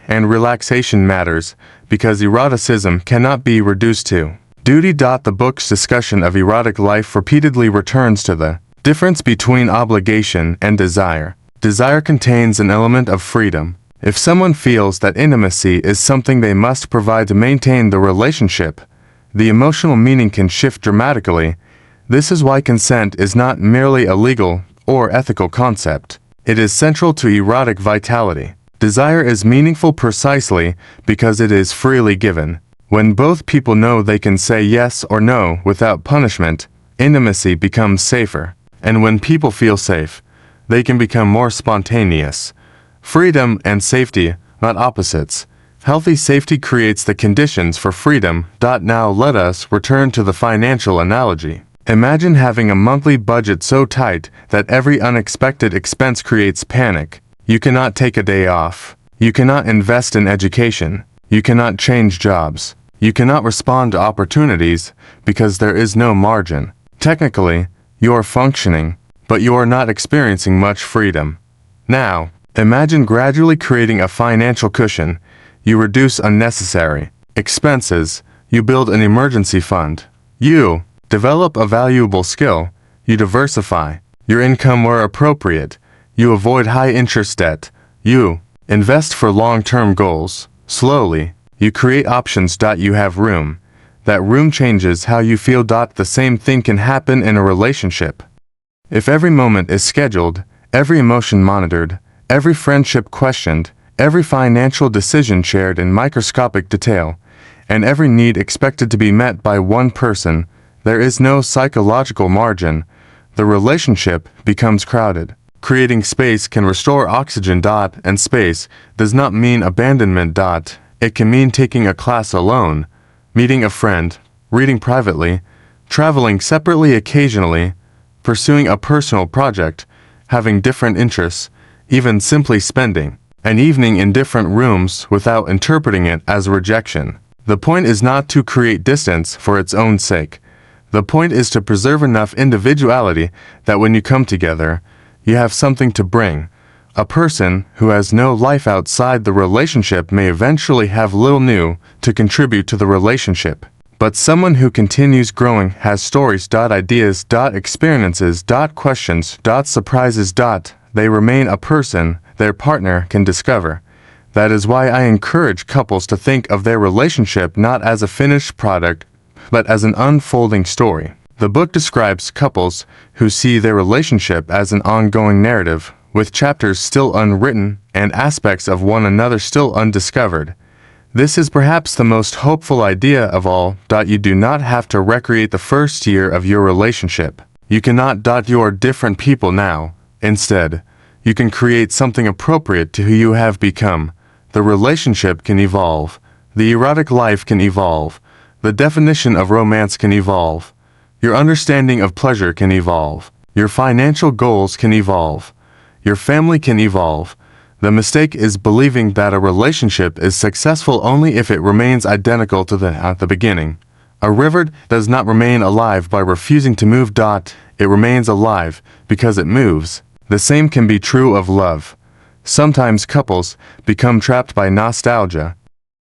And relaxation matters because eroticism cannot be reduced to duty. The book's discussion of erotic life repeatedly returns to the difference between obligation and desire. Desire contains an element of freedom. If someone feels that intimacy is something they must provide to maintain the relationship, the emotional meaning can shift dramatically. This is why consent is not merely a legal or ethical concept. It is central to erotic vitality. Desire is meaningful precisely because it is freely given. When both people know they can say yes or no without punishment, intimacy becomes safer. And when people feel safe, they can become more spontaneous. Freedom and safety, not opposites. Healthy safety creates the conditions for freedom. Now let us return to the financial analogy. Imagine having a monthly budget so tight that every unexpected expense creates panic. You cannot take a day off. You cannot invest in education. You cannot change jobs. You cannot respond to opportunities because there is no margin. Technically, you are functioning, but you are not experiencing much freedom. Now, imagine gradually creating a financial cushion. You reduce unnecessary expenses. You build an emergency fund. You develop a valuable skill. You diversify your income where appropriate. You avoid high-interest debt. You invest for long-term goals. Slowly, you create options. You have room. That room changes how you feel. The same thing can happen in a relationship. If every moment is scheduled, every emotion monitored, every friendship questioned, every financial decision shared in microscopic detail, and every need expected to be met by one person, there is no psychological margin. The relationship becomes crowded. Creating space can restore oxygen. And space does not mean abandonment. It can mean taking a class alone, meeting a friend, reading privately, traveling separately occasionally, pursuing a personal project, having different interests, even simply spending an evening in different rooms without interpreting it as rejection. The point is not to create distance for its own sake. The point is to preserve enough individuality that when you come together, you have something to bring. A person who has no life outside the relationship may eventually have little new to contribute to the relationship. But someone who continues growing has stories, ideas, experiences, questions, surprises. They remain a person their partner can discover. That is why I encourage couples to think of their relationship not as a finished product, but as an unfolding story. The book describes couples who see their relationship as an ongoing narrative, with chapters still unwritten and aspects of one another still undiscovered. This is perhaps the most hopeful idea of all. You do not have to recreate the first year of your relationship. You cannot. You are different people now. Instead, you can create something appropriate to who you have become. The relationship can evolve. The erotic life can evolve. The definition of romance can evolve. Your understanding of pleasure can evolve. Your financial goals can evolve. Your family can evolve. The mistake is believing that a relationship is successful only if it remains identical to at the beginning. A river does not remain alive by refusing to move. It remains alive because it moves. The same can be true of love. Sometimes couples become trapped by nostalgia.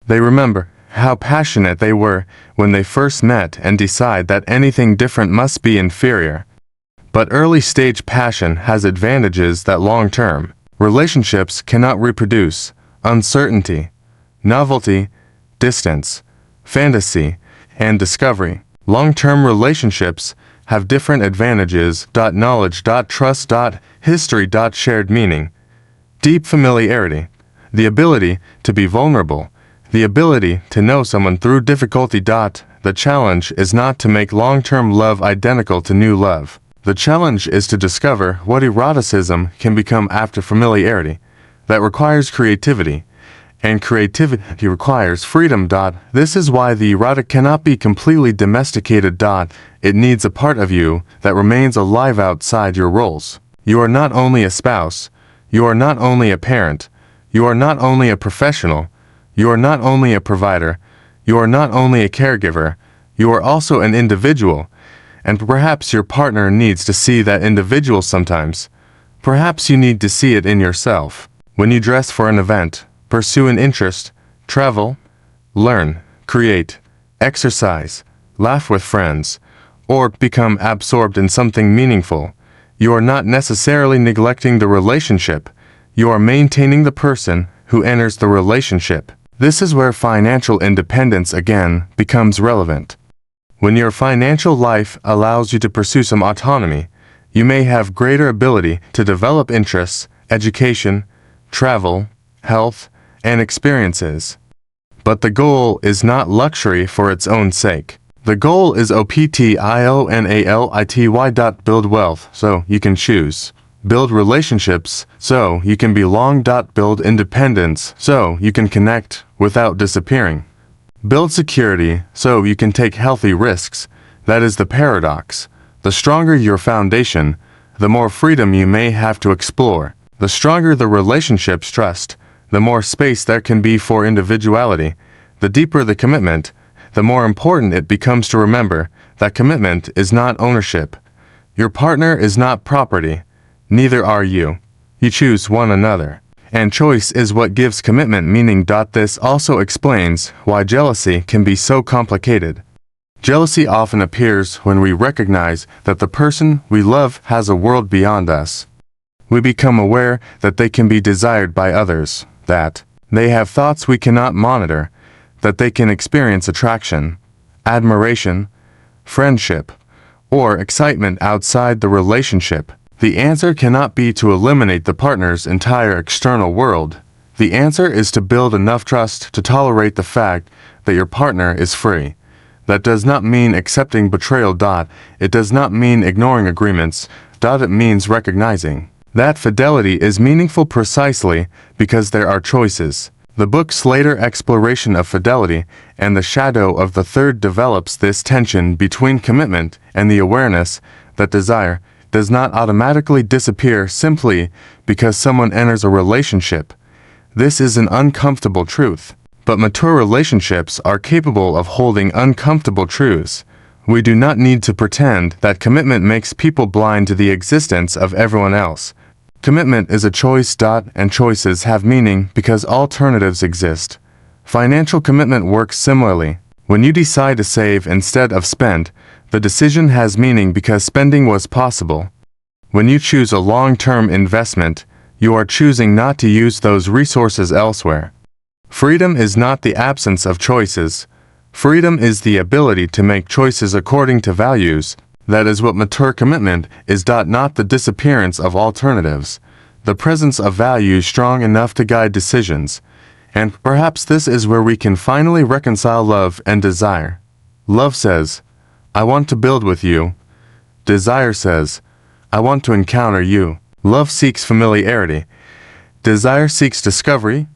They remember how passionate they were when they first met and decide that anything different must be inferior. But early-stage passion has advantages that long-term Relationships cannot reproduce uncertainty, novelty, distance, fantasy, and discovery. Long-term relationships have different advantages. Knowledge, trust, history, shared meaning, deep familiarity, the ability to be vulnerable, the ability to know someone through difficulty. The challenge is not to make long-term love identical to new love. The challenge is to discover what eroticism can become after familiarity. That requires creativity, and creativity requires freedom. This is why the erotic cannot be completely domesticated. It needs a part of you that remains alive outside your roles. You are not only a spouse, you are not only a parent, you are not only a professional, you are not only a provider, you are not only a caregiver, you are also an individual, and perhaps your partner needs to see that individual sometimes. Perhaps you need to see it in yourself. When you dress for an event, pursue an interest, travel, learn, create, exercise, laugh with friends, or become absorbed in something meaningful, you are not necessarily neglecting the relationship. You are maintaining the person who enters the relationship. This is where financial independence again becomes relevant. When your financial life allows you to pursue some autonomy, you may have greater ability to develop interests, education, travel, health, and experiences. But the goal is not luxury for its own sake. The goal is optionality. Build wealth so you can choose. Build relationships so you can belong. Build independence so you can connect without disappearing. Build security so you can take healthy risks. That is the paradox. The stronger your foundation, the more freedom you may have to explore. The stronger the relationship's trust, the more space there can be for individuality. The deeper the commitment, the more important it becomes to remember that commitment is not ownership. Your partner is not property. Neither are you. You choose one another. And choice is what gives commitment meaning. This also explains why jealousy can be so complicated. Jealousy often appears when we recognize that the person we love has a world beyond us. We become aware that they can be desired by others, that they have thoughts we cannot monitor, that they can experience attraction, admiration, friendship, or excitement outside the relationship. The answer cannot be to eliminate the partner's entire external world. The answer is to build enough trust to tolerate the fact that your partner is free. That does not mean accepting betrayal. It does not mean ignoring agreements. It means recognizing that fidelity is meaningful precisely because there are choices. The book's later exploration of fidelity and the shadow of the third develops this tension between commitment and the awareness that desire does not automatically disappear simply because someone enters a relationship. This is an uncomfortable truth. But mature relationships are capable of holding uncomfortable truths. We do not need to pretend that commitment makes people blind to the existence of everyone else. Commitment is a choice. And choices have meaning because alternatives exist. Financial commitment works similarly. When you decide to save instead of spend, the decision has meaning because spending was possible. When you choose a long-term investment, you are choosing not to use those resources elsewhere. Freedom is not the absence of choices. Freedom is the ability to make choices according to values. That is what mature commitment is. Not the disappearance of alternatives. The presence of values strong enough to guide decisions. And perhaps this is where we can finally reconcile love and desire. Love says, I want to build with you. Desire says, I want to encounter you. Love seeks familiarity. Desire seeks discovery.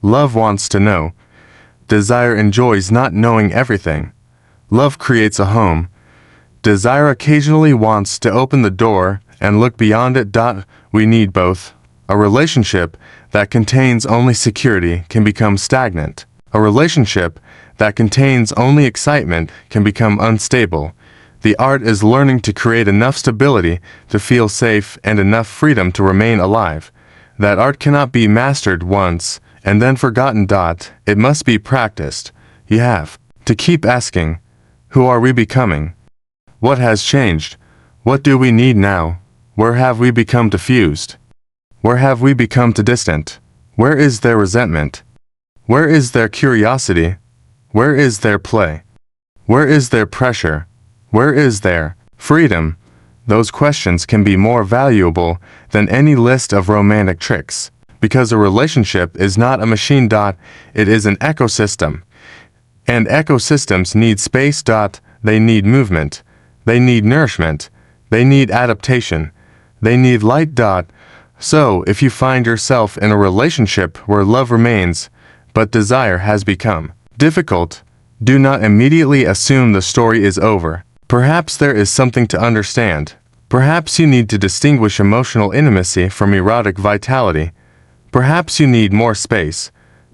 Love wants to know. Desire enjoys not knowing everything. Love creates a home. Desire occasionally wants to open the door and look beyond it. We need both. A relationship that contains only security can become stagnant. A relationship that contains only excitement can become unstable. The art is learning to create enough stability to feel safe and enough freedom to remain alive. That art cannot be mastered once and then forgotten. It must be practiced. You have to keep asking, who are we becoming? What has changed? What do we need now? Where have we become diffused? Where have we become too distant? Where is their resentment? Where is their curiosity? Where is their play? Where is their pressure? Where is their freedom? Those questions can be more valuable than any list of romantic tricks, because a relationship is not a machine. It is an ecosystem. And ecosystems need space. They need movement. They need nourishment. They need adaptation. They need light. So, if you find yourself in a relationship where love remains, but desire has become difficult, do not immediately assume the story is over. Perhaps there is something to understand. Perhaps you need to distinguish emotional intimacy from erotic vitality. Perhaps you need more space.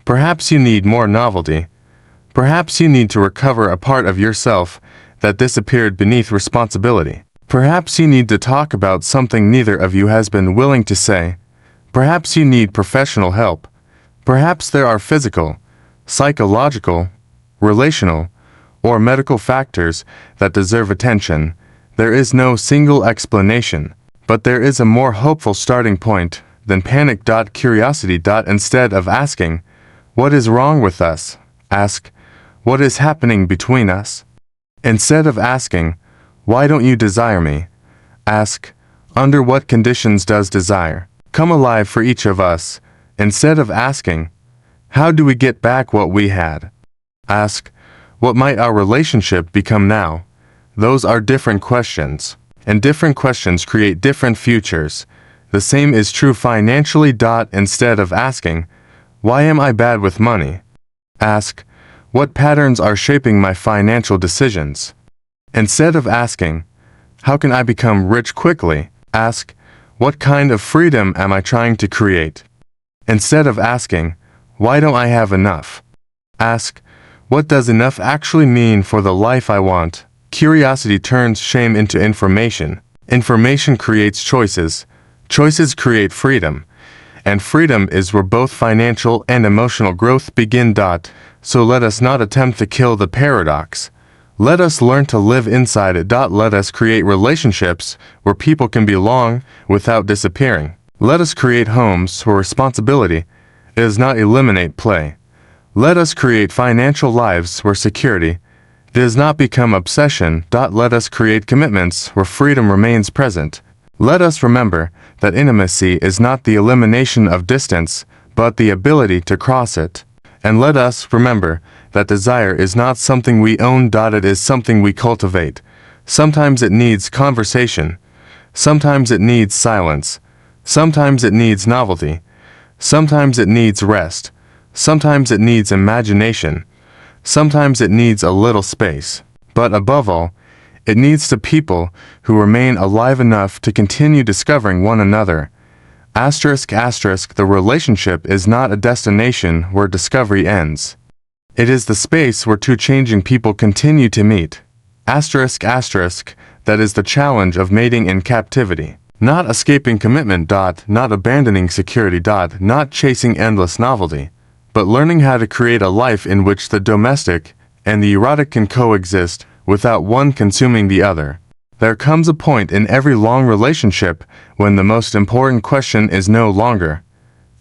Perhaps you need more novelty. Perhaps you need to recover a part of yourself that disappeared beneath responsibility. Perhaps you need to talk about something neither of you has been willing to say. Perhaps you need professional help. Perhaps there are physical, psychological, relational, or medical factors that deserve attention. There is no single explanation, but there is a more hopeful starting point than panic. Curiosity. Instead of asking, "What is wrong with us?" ask, "What is happening between us?" Instead of asking, "Why don't you desire me?" ask, "Under what conditions does desire come alive for each of us?" Instead of asking, "How do we get back what we had?" ask, "What might our relationship become now?" Those are different questions, and different questions create different futures. The same is true financially. Instead of asking, "Why am I bad with money?" ask, "What patterns are shaping my financial decisions?" Instead of asking, "How can I become rich quickly?" ask, "What kind of freedom am I trying to create?" Instead of asking, "Why don't I have enough?" ask, "What does enough actually mean for the life I want?" Curiosity turns shame into information. Information creates choices. Choices create freedom. And freedom is where both financial and emotional growth begin. So let us not attempt to kill the paradox. Let us learn to live inside it. Let us create relationships where people can belong without disappearing. Let us create homes where responsibility does not eliminate play. Let us create financial lives where security does not become obsession. Let us create commitments where freedom remains present. Let us remember that intimacy is not the elimination of distance, but the ability to cross it. And let us remember that desire is not something we own. It is something we cultivate. Sometimes it needs conversation. Sometimes it needs silence. Sometimes it needs novelty. Sometimes it needs rest. Sometimes it needs imagination. Sometimes it needs a little space. But above all, it needs the people who remain alive enough to continue discovering one another. The relationship is not a destination where discovery ends. It is the space where two changing people continue to meet. That is the challenge of mating in captivity. Not escaping commitment. Not abandoning security. Not chasing endless novelty, but learning how to create a life in which the domestic and the erotic can coexist without one consuming the other. There comes a point in every long relationship when the most important question is no longer,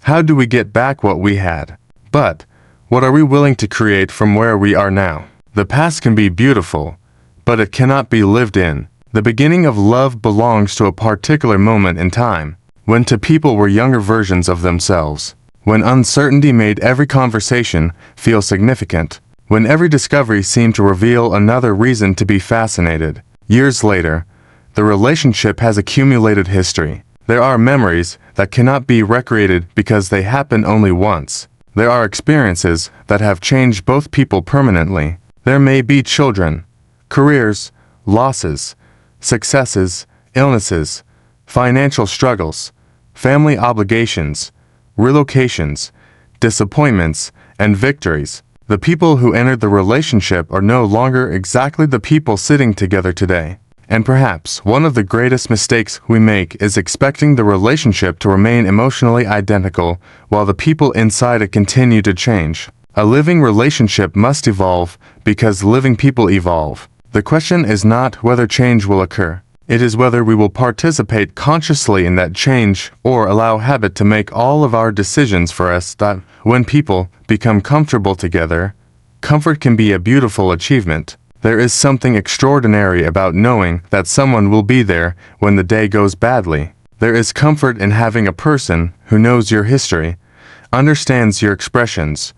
"How do we get back what we had?" but, "What are we willing to create from where we are now?" The past can be beautiful, but it cannot be lived in. The beginning of love belongs to a particular moment in time, when two people were younger versions of themselves, when uncertainty made every conversation feel significant, when every discovery seemed to reveal another reason to be fascinated. Years later, the relationship has accumulated history. There are memories that cannot be recreated because they happen only once. There are experiences that have changed both people permanently. There may be children, careers, losses, successes, illnesses, financial struggles, family obligations, relocations, disappointments, and victories. The people who entered the relationship are no longer exactly the people sitting together today. And perhaps one of the greatest mistakes we make is expecting the relationship to remain emotionally identical while the people inside it continue to change. A living relationship must evolve because living people evolve. The question is not whether change will occur, It is whether we will participate consciously in that change or allow habit to make all of our decisions for us. When people become comfortable together, comfort can be a beautiful achievement. There is something extraordinary about knowing that someone will be there when the day goes badly. There is comfort in having a person who knows your history, understands your expressions,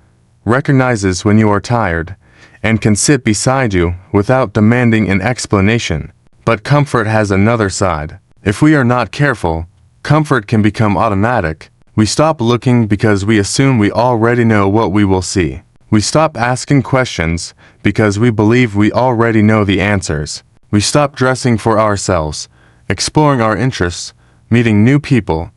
recognizes when you are tired, and can sit beside you without demanding an explanation. But comfort has another side. If we are not careful, comfort can become automatic. We stop looking because we assume we already know what we will see. We stop asking questions because we believe we already know the answers. We stop dressing for ourselves, exploring our interests, meeting new people,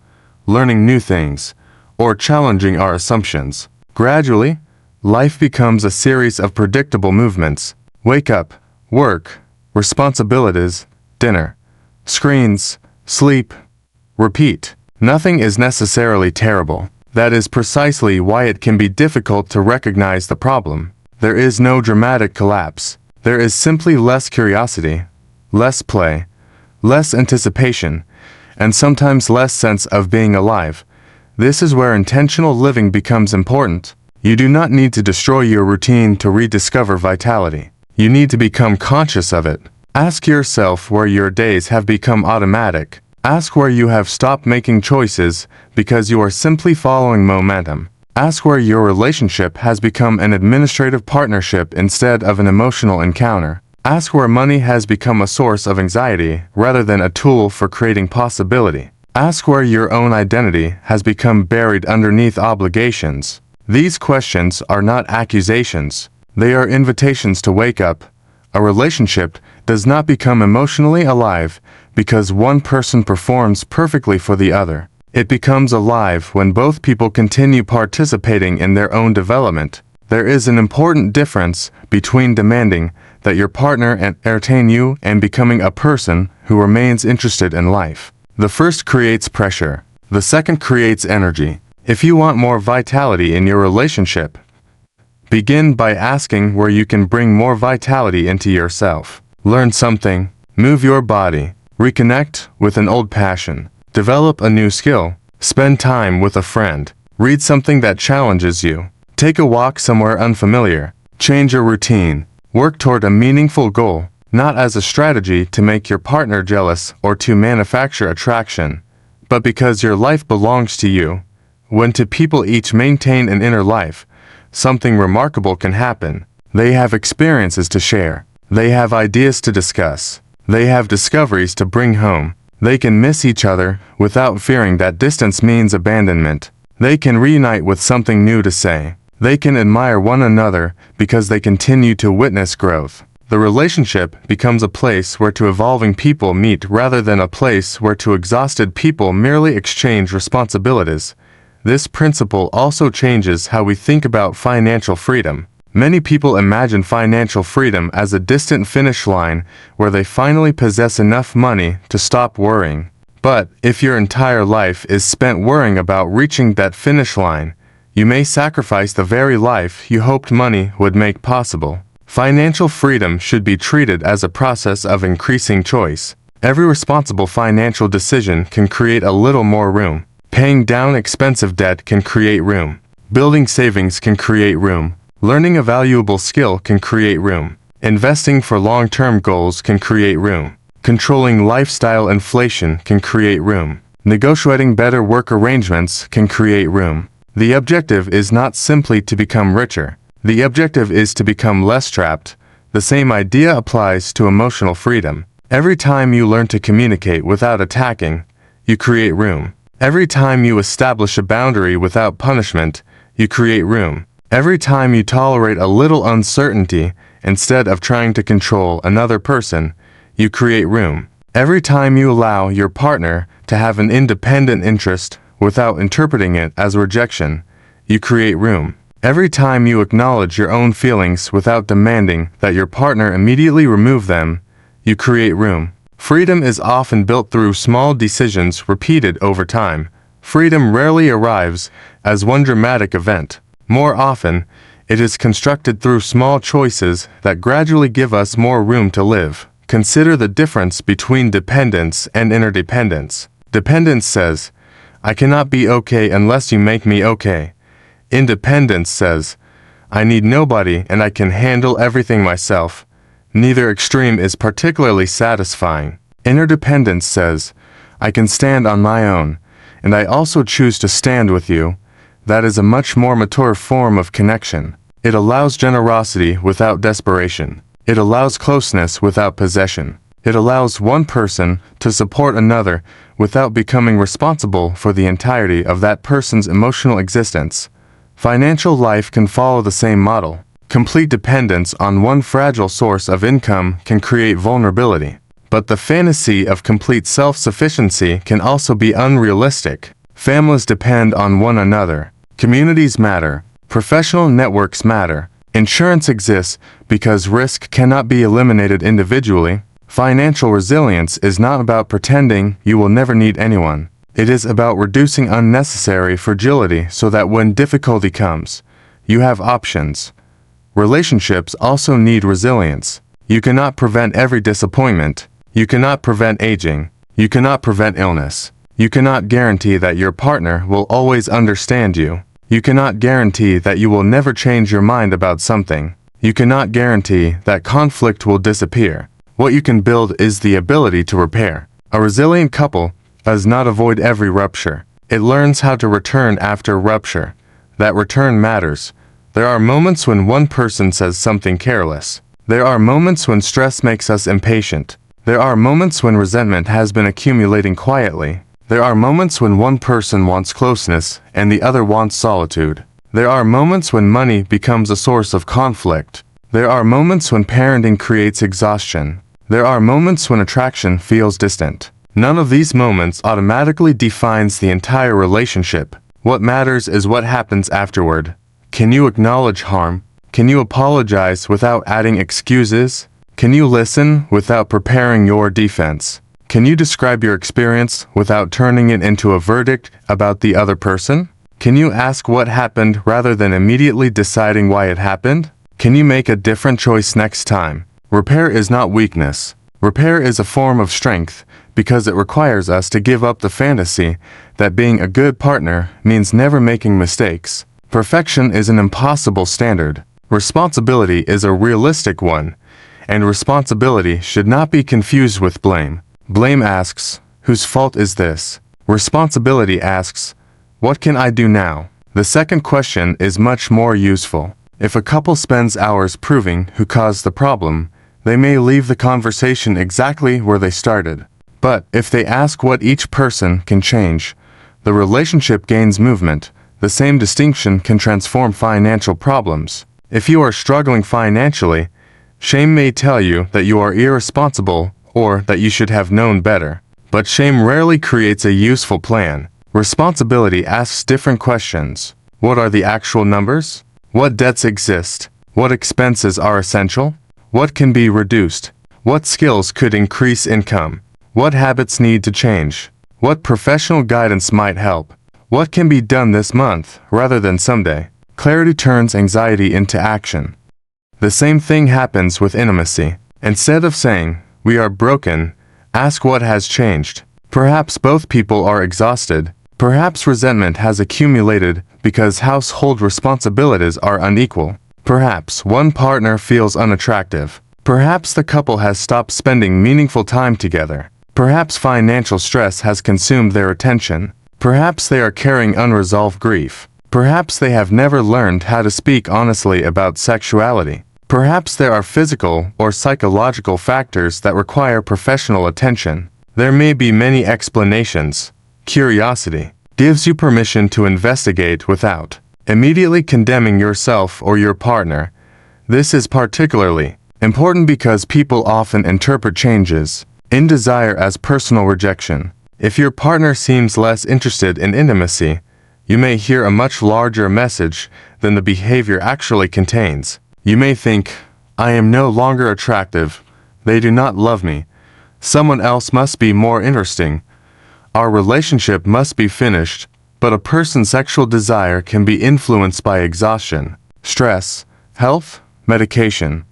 learning new things, or challenging our assumptions. Gradually, life becomes a series of predictable movements. Wake up, work, responsibilities, dinner, screens, sleep, repeat. Nothing is necessarily terrible. That is precisely why it can be difficult to recognize the problem. There is no dramatic collapse. There is simply less curiosity, less play, less anticipation, and sometimes less sense of being alive. This is where intentional living becomes important. You do not need to destroy your routine to rediscover vitality. You need to become conscious of it. Ask yourself where your days have become automatic. Ask where you have stopped making choices because you are simply following momentum. Ask where your relationship has become an administrative partnership instead of an emotional encounter. Ask where money has become a source of anxiety rather than a tool for creating possibility. Ask where your own identity has become buried underneath obligations. These questions are not accusations. They are invitations to wake up. A relationship does not become emotionally alive because one person performs perfectly for the other. It becomes alive when both people continue participating in their own development. There is an important difference between demanding that your partner entertain you and becoming a person who remains interested in life. The first creates pressure. The second creates energy. If you want more vitality in your relationship, begin by asking where you can bring more vitality into yourself. Learn something, move your body, reconnect with an old passion, develop a new skill, spend time with a friend, read something that challenges you, take a walk somewhere unfamiliar, change your routine, work toward a meaningful goal, not as a strategy to make your partner jealous or to manufacture attraction, but because your life belongs to you. When two people each maintain an inner life, something remarkable can happen. They have experiences to share. They have ideas to discuss. They have discoveries to bring home. They can miss each other without fearing that distance means abandonment. They can reunite with something new to say. They can admire one another because they continue to witness growth. The relationship becomes a place where two evolving people meet rather than a place where two exhausted people merely exchange responsibilities. This principle also changes how we think about financial freedom. Many people imagine financial freedom as a distant finish line where they finally possess enough money to stop worrying. But if your entire life is spent worrying about reaching that finish line, you may sacrifice the very life you hoped money would make possible. Financial freedom should be treated as a process of increasing choice. Every responsible financial decision can create a little more room. Paying down expensive debt can create room. Building savings can create room. Learning a valuable skill can create room. Investing for long-term goals can create room. Controlling lifestyle inflation can create room. Negotiating better work arrangements can create room. The objective is not simply to become richer. The objective is to become less trapped. The same idea applies to emotional freedom. Every time you learn to communicate without attacking, you create room. Every time you establish a boundary without punishment, you create room. Every time you tolerate a little uncertainty instead of trying to control another person, you create room. Every time you allow your partner to have an independent interest without interpreting it as rejection, you create room. Every time you acknowledge your own feelings without demanding that your partner immediately remove them, you create room. Freedom is often built through small decisions repeated over time. Freedom rarely arrives as one dramatic event. More often, it is constructed through small choices that gradually give us more room to live. Consider the difference between dependence and interdependence. Dependence says, I cannot be okay unless you make me okay. Independence says, I need nobody and I can handle everything myself. Neither extreme is particularly satisfying. Interdependence says, I can stand on my own, and I also choose to stand with you. That is a much more mature form of connection. It allows generosity without desperation. It allows closeness without possession. It allows one person to support another without becoming responsible for the entirety of that person's emotional existence. Financial life can follow the same model. Complete dependence on one fragile source of income can create vulnerability. But the fantasy of complete self-sufficiency can also be unrealistic. Families depend on one another. Communities matter. Professional networks matter. Insurance exists because risk cannot be eliminated individually. Financial resilience is not about pretending you will never need anyone. It is about reducing unnecessary fragility so that when difficulty comes, you have options. Relationships also need resilience. You cannot prevent every disappointment. You cannot prevent aging. You cannot prevent illness. You cannot guarantee that your partner will always understand you. You cannot guarantee that you will never change your mind about something. You cannot guarantee that conflict will disappear. What you can build is the ability to repair. A resilient couple does not avoid every rupture. It learns how to return after rupture. That return matters. There are moments when one person says something careless. There are moments when stress makes us impatient. There are moments when resentment has been accumulating quietly. There are moments when one person wants closeness and the other wants solitude. There are moments when money becomes a source of conflict. There are moments when parenting creates exhaustion. There are moments when attraction feels distant. None of these moments automatically defines the entire relationship. What matters is what happens afterward. Can you acknowledge harm? Can you apologize without adding excuses? Can you listen without preparing your defense? Can you describe your experience without turning it into a verdict about the other person? Can you ask what happened rather than immediately deciding why it happened? Can you make a different choice next time? Repair is not weakness. Repair is a form of strength because it requires us to give up the fantasy that being a good partner means never making mistakes. Perfection is an impossible standard. Responsibility is a realistic one, and responsibility should not be confused with blame. Blame asks, whose fault is this? Responsibility asks, what can I do now? The second question is much more useful. If a couple spends hours proving who caused the problem, they may leave the conversation exactly where they started. But if they ask what each person can change, the relationship gains movement. The same distinction can transform financial problems. If you are struggling financially, shame may tell you that you are irresponsible or that you should have known better. But shame rarely creates a useful plan. Responsibility asks different questions. What are the actual numbers? What debts exist? What expenses are essential? What can be reduced? What skills could increase income? What habits need to change? What professional guidance might help? What can be done this month rather than someday? Clarity turns anxiety into action. The same thing happens with intimacy. Instead of saying, we are broken, ask what has changed. Perhaps both people are exhausted. Perhaps resentment has accumulated because household responsibilities are unequal. Perhaps one partner feels unattractive. Perhaps the couple has stopped spending meaningful time together. Perhaps financial stress has consumed their attention. Perhaps they are carrying unresolved grief. Perhaps they have never learned how to speak honestly about sexuality. Perhaps there are physical or psychological factors that require professional attention. There may be many explanations. Curiosity gives you permission to investigate without immediately condemning yourself or your partner. This is particularly important because people often interpret changes in desire as personal rejection. If your partner seems less interested in intimacy, you may hear a much larger message than the behavior actually contains. You may think, I am no longer attractive. They do not love me. Someone else must be more interesting. Our relationship must be finished. But a person's sexual desire can be influenced by exhaustion, stress, health, medication,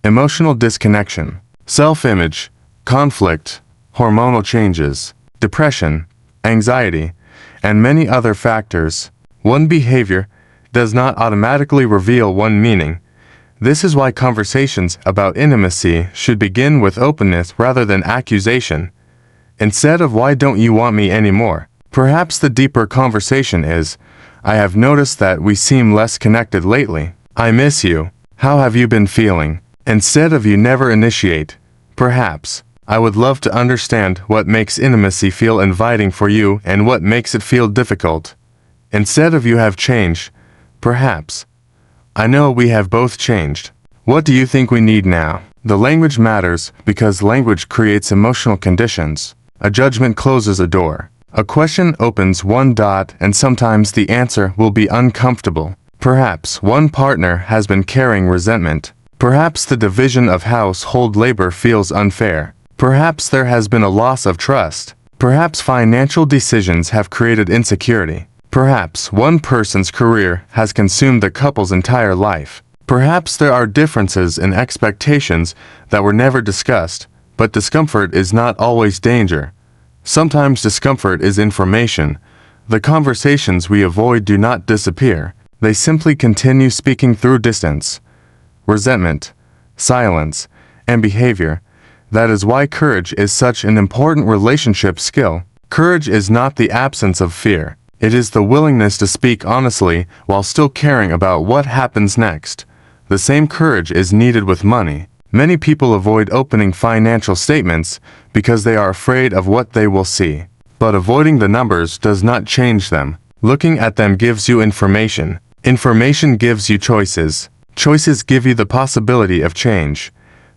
emotional disconnection. self-image, conflict, hormonal changes, depression, anxiety, and many other factors. One behavior does not automatically reveal one meaning. This is why conversations about intimacy should begin with openness rather than accusation. Instead of "why don't you want me anymore?" perhaps the deeper conversation is, "I have noticed that we seem less connected lately. I miss you. How have you been feeling?" Instead of "you never initiate," perhaps, "I would love to understand what makes intimacy feel inviting for you and what makes it feel difficult." Instead of "you have changed," perhaps, "I know we have both changed. What do you think we need now?" The language matters because language creates emotional conditions. A judgment closes a door. A question opens one dot, and sometimes the answer will be uncomfortable. Perhaps one partner has been carrying resentment. Perhaps the division of household labor feels unfair. Perhaps there has been a loss of trust. Perhaps financial decisions have created insecurity. Perhaps one person's career has consumed the couple's entire life. Perhaps there are differences in expectations that were never discussed, but discomfort is not always danger. Sometimes discomfort is information. The conversations we avoid do not disappear. They simply continue speaking through distance, resentment, silence, and behavior. That is why courage is such an important relationship skill. Courage is not the absence of fear. It is the willingness to speak honestly while still caring about what happens next. The same courage is needed with money. Many people avoid opening financial statements because they are afraid of what they will see. But avoiding the numbers does not change them. Looking at them gives you information. Information gives you choices. Choices give you the possibility of change.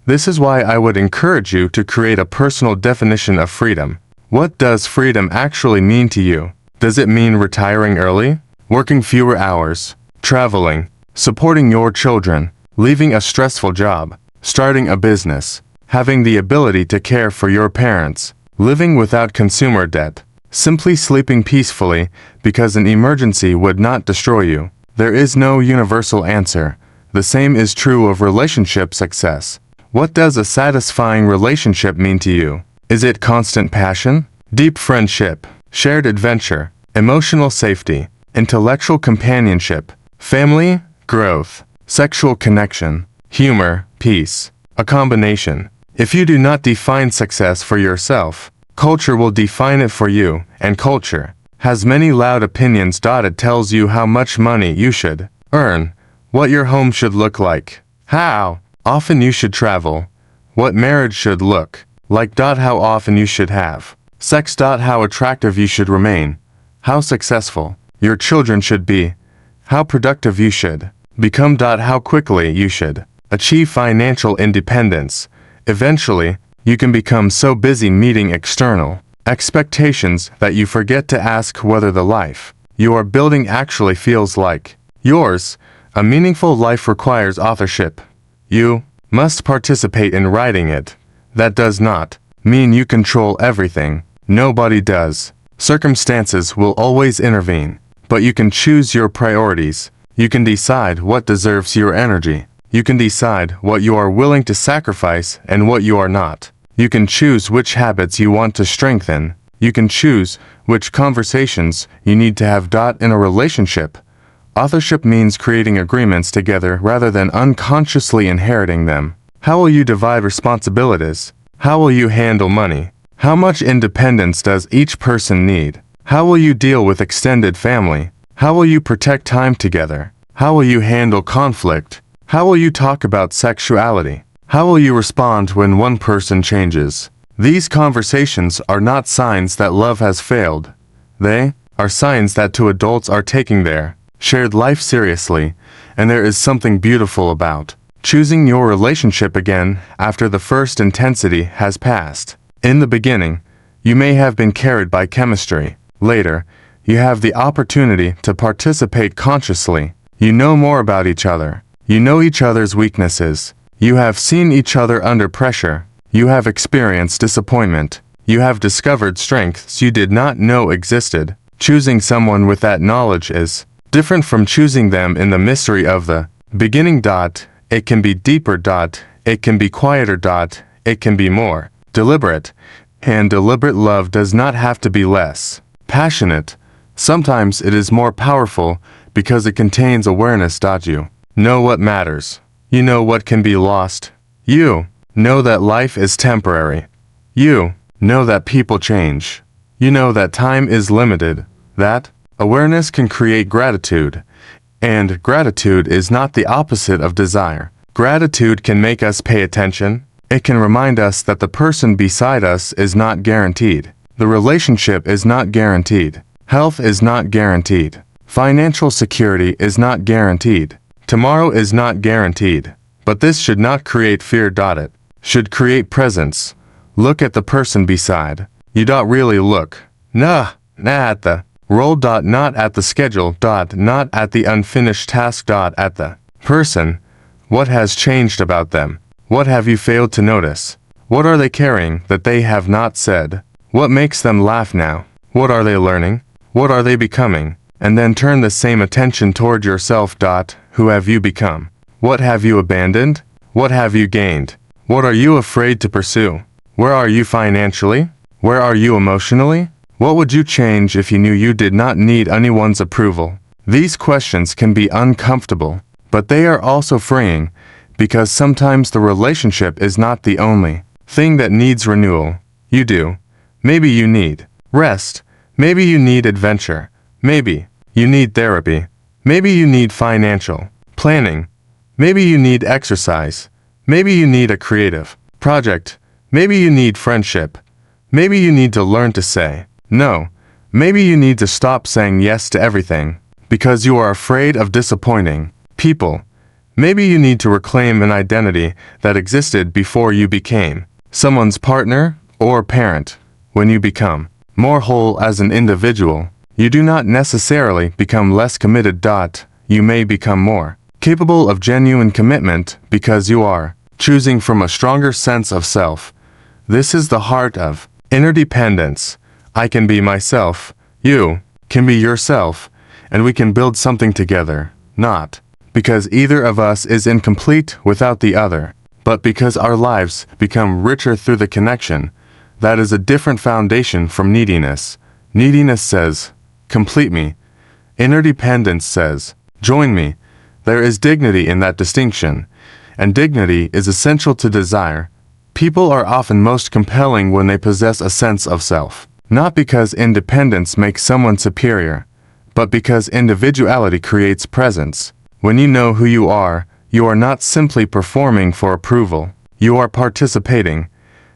This is why I would encourage you to create a personal definition of freedom. What does freedom actually mean to you? Does it mean retiring early? Working fewer hours? Traveling? Supporting your children? Leaving a stressful job? Starting a business? Having the ability to care for your parents? Living without consumer debt? Simply sleeping peacefully because an emergency would not destroy you? There is no universal answer. The same is true of relationship success. What does a satisfying relationship mean to you? Is it constant passion, deep friendship, shared adventure, emotional safety, intellectual companionship, family, growth, sexual connection, humor, peace? A combination. If you do not define success for yourself, culture will define it for you, and culture has many loud opinions. It tells you how much money you should earn, what your home should look like, how often you should travel, what marriage should look like. How often you should have sex. How attractive you should remain, how successful your children should be, how productive you should become. How quickly you should achieve financial independence. Eventually, you can become so busy meeting external expectations that you forget to ask whether the life you are building actually feels like yours. A meaningful life requires authorship. You must participate in writing it. That does not mean you control everything. Nobody does. Circumstances will always intervene, but you can choose your priorities. You can decide what deserves your energy. You can decide what you are willing to sacrifice and what you are not. You can choose which habits you want to strengthen. You can choose which conversations you need to have. In a relationship, authorship means creating agreements together rather than unconsciously inheriting them. How will you divide responsibilities? How will you handle money? How much independence does each person need? How will you deal with extended family? How will you protect time together? How will you handle conflict? How will you talk about sexuality? How will you respond when one person changes? These conversations are not signs that love has failed. They are signs that two adults are taking their shared life seriously, and there is something beautiful about choosing your relationship again after the first intensity has passed. In the beginning, you may have been carried by chemistry. Later, you have the opportunity to participate consciously. You know more about each other. You know each other's weaknesses. You have seen each other under pressure. You have experienced disappointment. You have discovered strengths you did not know existed. Choosing someone with that knowledge is different from choosing them in the mystery of the beginning. It can be deeper. It can be quieter. it can be more deliberate, and deliberate love does not have to be less passionate. Sometimes it is more powerful because it contains awareness. You know what matters. You know what can be lost. You know that life is temporary. You know that people change. You know that time is limited. That awareness can create gratitude. And gratitude is not the opposite of desire. Gratitude can make us pay attention. It can remind us that the person beside us is not guaranteed. The relationship is not guaranteed. Health is not guaranteed. Financial security is not guaranteed. Tomorrow is not guaranteed. But this should not create fear. It should create presence. Look at the person beside. You really look. Nah at the role. Not at the schedule. Not at the unfinished task. At the person. What has changed about them? What have you failed to notice? What are they carrying that they have not said? What makes them laugh now? What are they learning? What are they becoming? And then turn the same attention toward yourself. Who have you become? What have you abandoned? What have you gained? What are you afraid to pursue? Where are you financially? Where are you emotionally? What would you change if you knew you did not need anyone's approval? These questions can be uncomfortable, but they are also freeing, because sometimes the relationship is not the only thing that needs renewal. You do. Maybe you need rest. Maybe you need adventure. Maybe you need therapy. Maybe you need financial planning. Maybe you need exercise. Maybe you need a creative project. Maybe you need friendship. Maybe you need to learn to say no. Maybe you need to stop saying yes to everything because you are afraid of disappointing people. Maybe you need to reclaim an identity that existed before you became someone's partner or parent. When you become more whole as an individual, you do not necessarily become less committed. You may become more capable of genuine commitment because you are choosing from a stronger sense of self. This is the heart of interdependence. I can be myself, you can be yourself, and we can build something together, not because either of us is incomplete without the other, but because our lives become richer through the connection. That is a different foundation from neediness. Neediness says, complete me. Interdependence says, join me. There is dignity in that distinction, and dignity is essential to desire. People are often most compelling when they possess a sense of self, not because independence makes someone superior, but because individuality creates presence. When you know who you are not simply performing for approval, you are participating.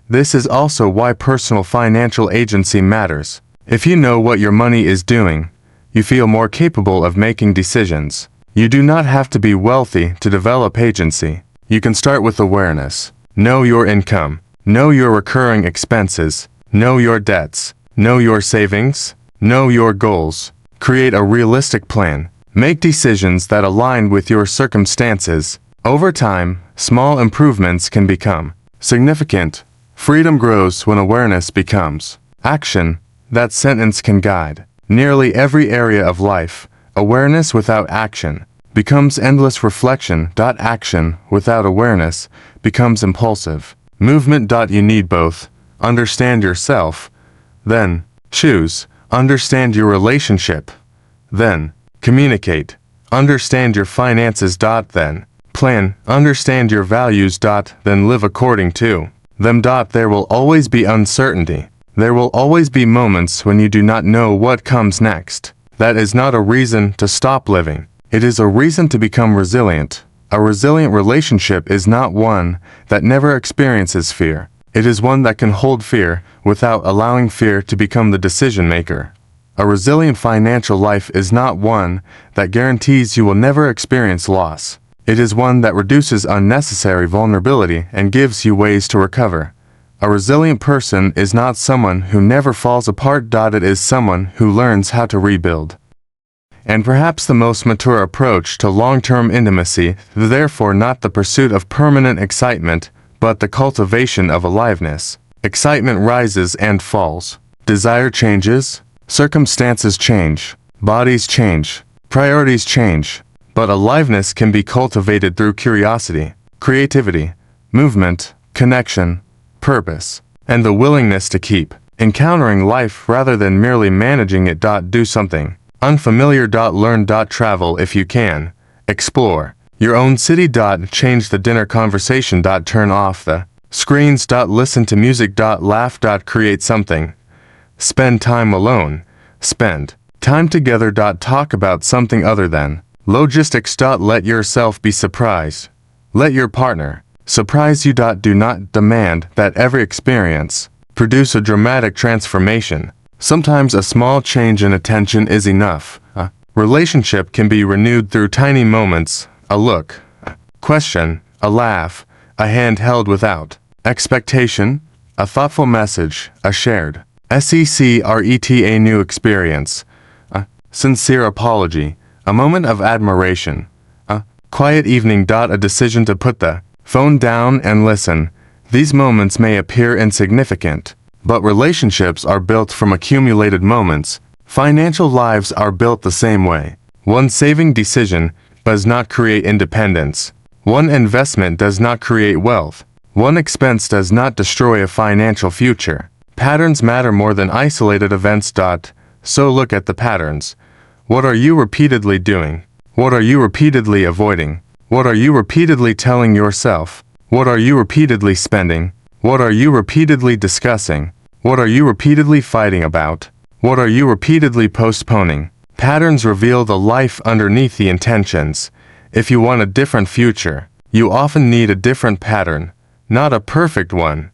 This is also why personal financial agency matters. If you know what your money is doing, you feel more capable of making decisions. You do not have to be wealthy to develop agency. You can start with awareness. Know your income. Know your recurring expenses. Know your debts. Know your savings. Know your goals. Create a realistic plan. Make decisions that align with your circumstances. Over time, small improvements can become significant. Freedom grows when awareness becomes action. That sentence can guide nearly every area of life. Awareness without action becomes endless reflection. Action without awareness becomes impulsive movement. You need both. Understand yourself, then choose. Understand your relationship, then communicate. Understand your finances. Then plan. Understand your values. Then live according to them. There will always be uncertainty. There will always be moments when you do not know what comes next. That is not a reason to stop living. It is a reason to become resilient. A resilient relationship is not one that never experiences fear. It is one that can hold fear without allowing fear to become the decision maker. A resilient financial life is not one that guarantees you will never experience loss. It is one that reduces unnecessary vulnerability and gives you ways to recover. A resilient person is not someone who never falls apart. It is someone who learns how to rebuild. And perhaps the most mature approach to long-term intimacy, therefore not the pursuit of permanent excitement, but the cultivation of aliveness. Excitement rises and falls. Desire changes. Circumstances change. Bodies change. Priorities change. But aliveness can be cultivated through curiosity, creativity, movement, connection, purpose, and the willingness to keep encountering life rather than merely managing it. Do something unfamiliar. Learn. Travel if you can. Explore your own city. Change the dinner conversation. Turn off the screens. Listen to music. Laugh. Create something. Spend time alone. Spend time together. Talk about something other than logistics. Let yourself be surprised. Let your partner surprise you. Do not demand that every experience produce a dramatic transformation. Sometimes a small change in attention is enough. A relationship can be renewed through tiny moments, a look, a question, a laugh, a hand held without expectation, a thoughtful message, a shared secret, a new experience, a sincere apology, a moment of admiration, a quiet evening. A decision to put the phone down and listen. These moments may appear insignificant, but relationships are built from accumulated moments. Financial lives are built the same way. One saving decision does not create independence. One investment does not create wealth. One expense does not destroy a financial future. Patterns matter more than isolated events. So look at the patterns. What are you repeatedly doing? What are you repeatedly avoiding? What are you repeatedly telling yourself? What are you repeatedly spending? What are you repeatedly discussing? What are you repeatedly fighting about? What are you repeatedly postponing? Patterns reveal the life underneath the intentions. If you want a different future, you often need a different pattern, not a perfect one,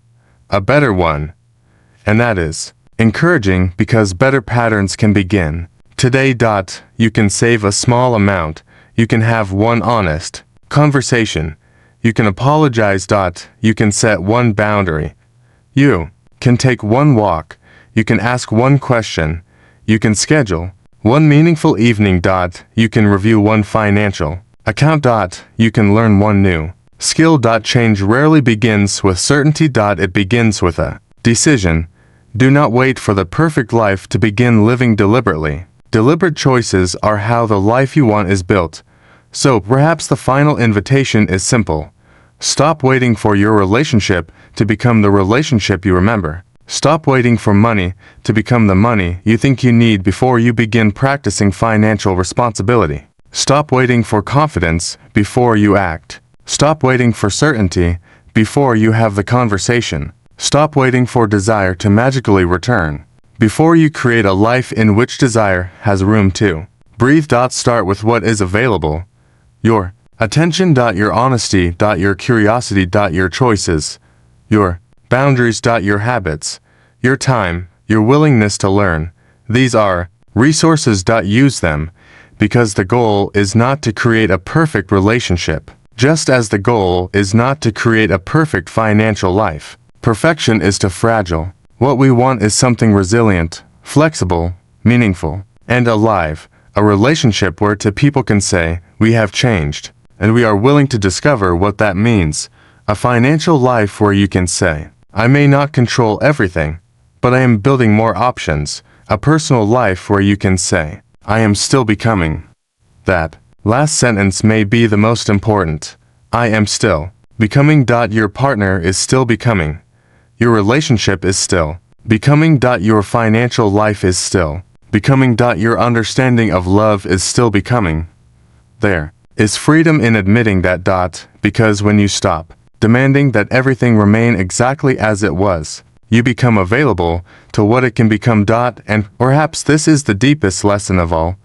a better one. And that is encouraging because better patterns can begin today. You can save a small amount. You can have one honest conversation. You can apologize. You can set one boundary. You can take one walk. You can ask one question. You can schedule one meaningful evening. You can review one financial account. You can learn one new skill. Change rarely begins with certainty. It begins with a decision. Do not wait for the perfect life to begin living deliberately. Deliberate choices are how the life you want is built. So perhaps the final invitation is simple. Stop waiting for your relationship to become the relationship you remember. Stop waiting for money to become the money you think you need before you begin practicing financial responsibility. Stop waiting for confidence before you act. Stop waiting for certainty before you have the conversation. Stop waiting for desire to magically return before you create a life in which desire has room to breathe. Start with what is available. Your attention. Your honesty. Your curiosity. Your choices. Your boundaries. Your habits. Your time. Your willingness to learn. These are resources. Use them, because the goal is not to create a perfect relationship, just as the goal is not to create a perfect financial life. Perfection is too fragile. What we want is something resilient, flexible, meaningful, and alive. A relationship where two people can say, "We have changed," and we are willing to discover what that means. A financial life where you can say, "I may not control everything, but I am building more options." A personal life where you can say, "I am still becoming." That last sentence may be the most important. I am still becoming. Your partner is still becoming. Your relationship is still becoming. Your financial life is still becoming. Your understanding of love is still becoming. There is freedom in admitting that. Because when you stop demanding that everything remain exactly as it was, you become available to what it can become. And perhaps this is the deepest lesson of all.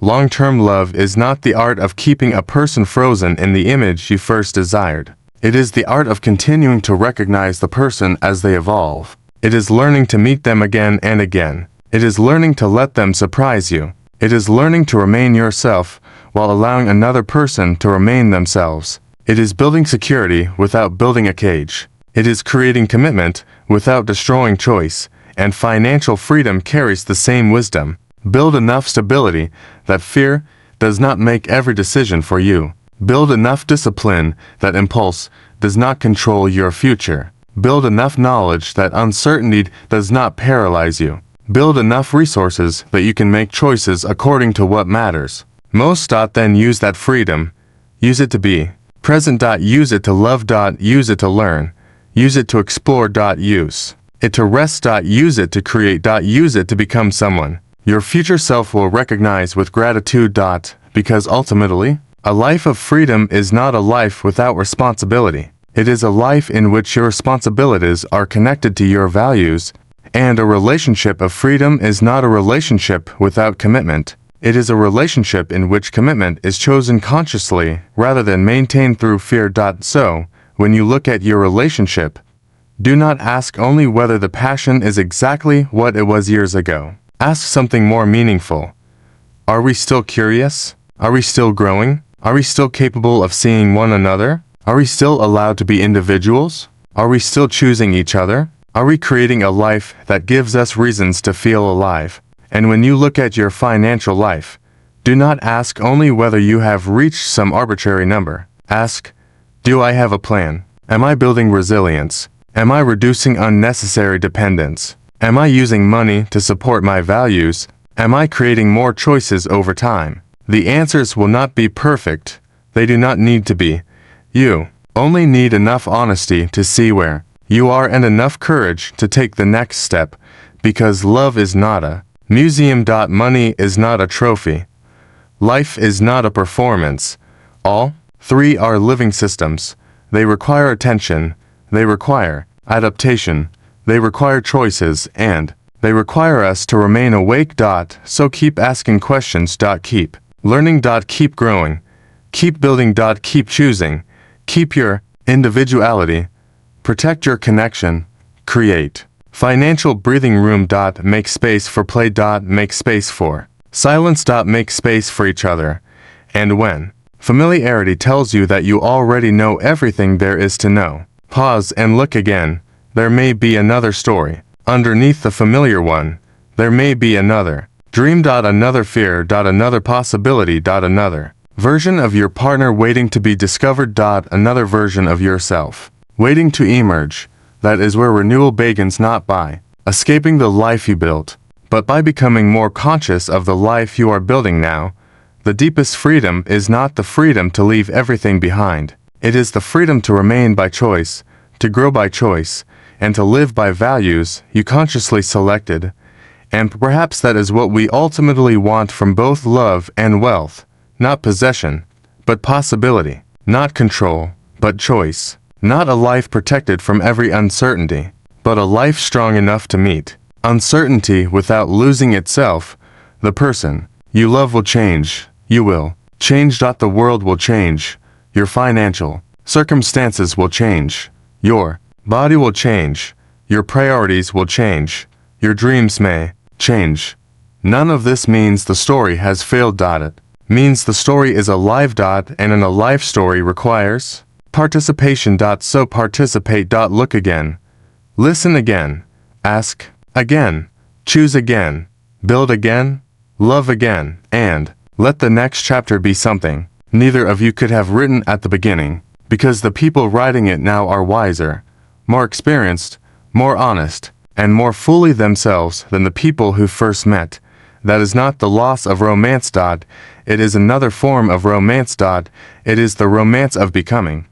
Long-term love is not the art of keeping a person frozen in the image you first desired. It is the art of continuing to recognize the person as they evolve. It is learning to meet them again and again. It is learning to let them surprise you. It is learning to remain yourself while allowing another person to remain themselves. It is building security without building a cage. It is creating commitment without destroying choice. And financial freedom carries the same wisdom. Build enough stability that fear does not make every decision for you. Build enough discipline that impulse does not control your future. Build enough knowledge that uncertainty does not paralyze you. Build enough resources that you can make choices according to what matters most. Then use that freedom. Use it to be present. Use it to love. Use it to learn. Use it to explore. Use it to rest. Use it to create. Use it to become someone your future self will recognize with gratitude. Because ultimately, a life of freedom is not a life without responsibility. It is a life in which your responsibilities are connected to your values, and a relationship of freedom is not a relationship without commitment. It is a relationship in which commitment is chosen consciously rather than maintained through fear. So, when you look at your relationship, do not ask only whether the passion is exactly what it was years ago. Ask something more meaningful. Are we still curious? Are we still growing? Are we still capable of seeing one another? Are we still allowed to be individuals? Are we still choosing each other? Are we creating a life that gives us reasons to feel alive? And when you look at your financial life, do not ask only whether you have reached some arbitrary number. Ask, do I have a plan? Am I building resilience? Am I reducing unnecessary dependence? Am I using money to support my values? Am I creating more choices over time? The answers will not be perfect. They do not need to be. You only need enough honesty to see where you are and enough courage to take the next step, because love is not a museum. Money is not a trophy. Life is not a performance. All three are living systems. They require attention, they require adaptation, they require choices, and they require us to remain awake. So keep asking questions. Keep learning. Keep growing. Keep building. Keep choosing. Keep your individuality. Protect your connection. Create financial breathing room. Make space for play. Make space for silence. Make space for each other. And when familiarity tells you that you already know everything there is to know, pause and look again. There may be another story underneath the familiar one. There may be another dream. Another fear. Another possibility. Another version of your partner waiting to be discovered. Another version of yourself waiting to emerge. That is where renewal begins, not by escaping the life you built, but by becoming more conscious of the life you are building now. The deepest freedom is not the freedom to leave everything behind. It is the freedom to remain by choice, to grow by choice, and to live by values you consciously selected. And perhaps that is what we ultimately want from both love and wealth. Not possession, but possibility. Not control, but choice. Not a life protected from every uncertainty, but a life strong enough to meet uncertainty without losing itself. The person you love will change. You will change. The world will change. Your financial circumstances will change. Your body will change. Your priorities will change. Your dreams may change. None of this means the story has failed. It means the story is alive. And in a life story requires participation. So participate. Look again. Listen again. Ask again. Choose again. Build again. Love again. And let the next chapter be something neither of you could have written at the beginning, because the people writing it now are wiser, more experienced, more honest, and more fully themselves than the people who first met. That is not the loss of romance. It is another form of romance. It is the romance of becoming.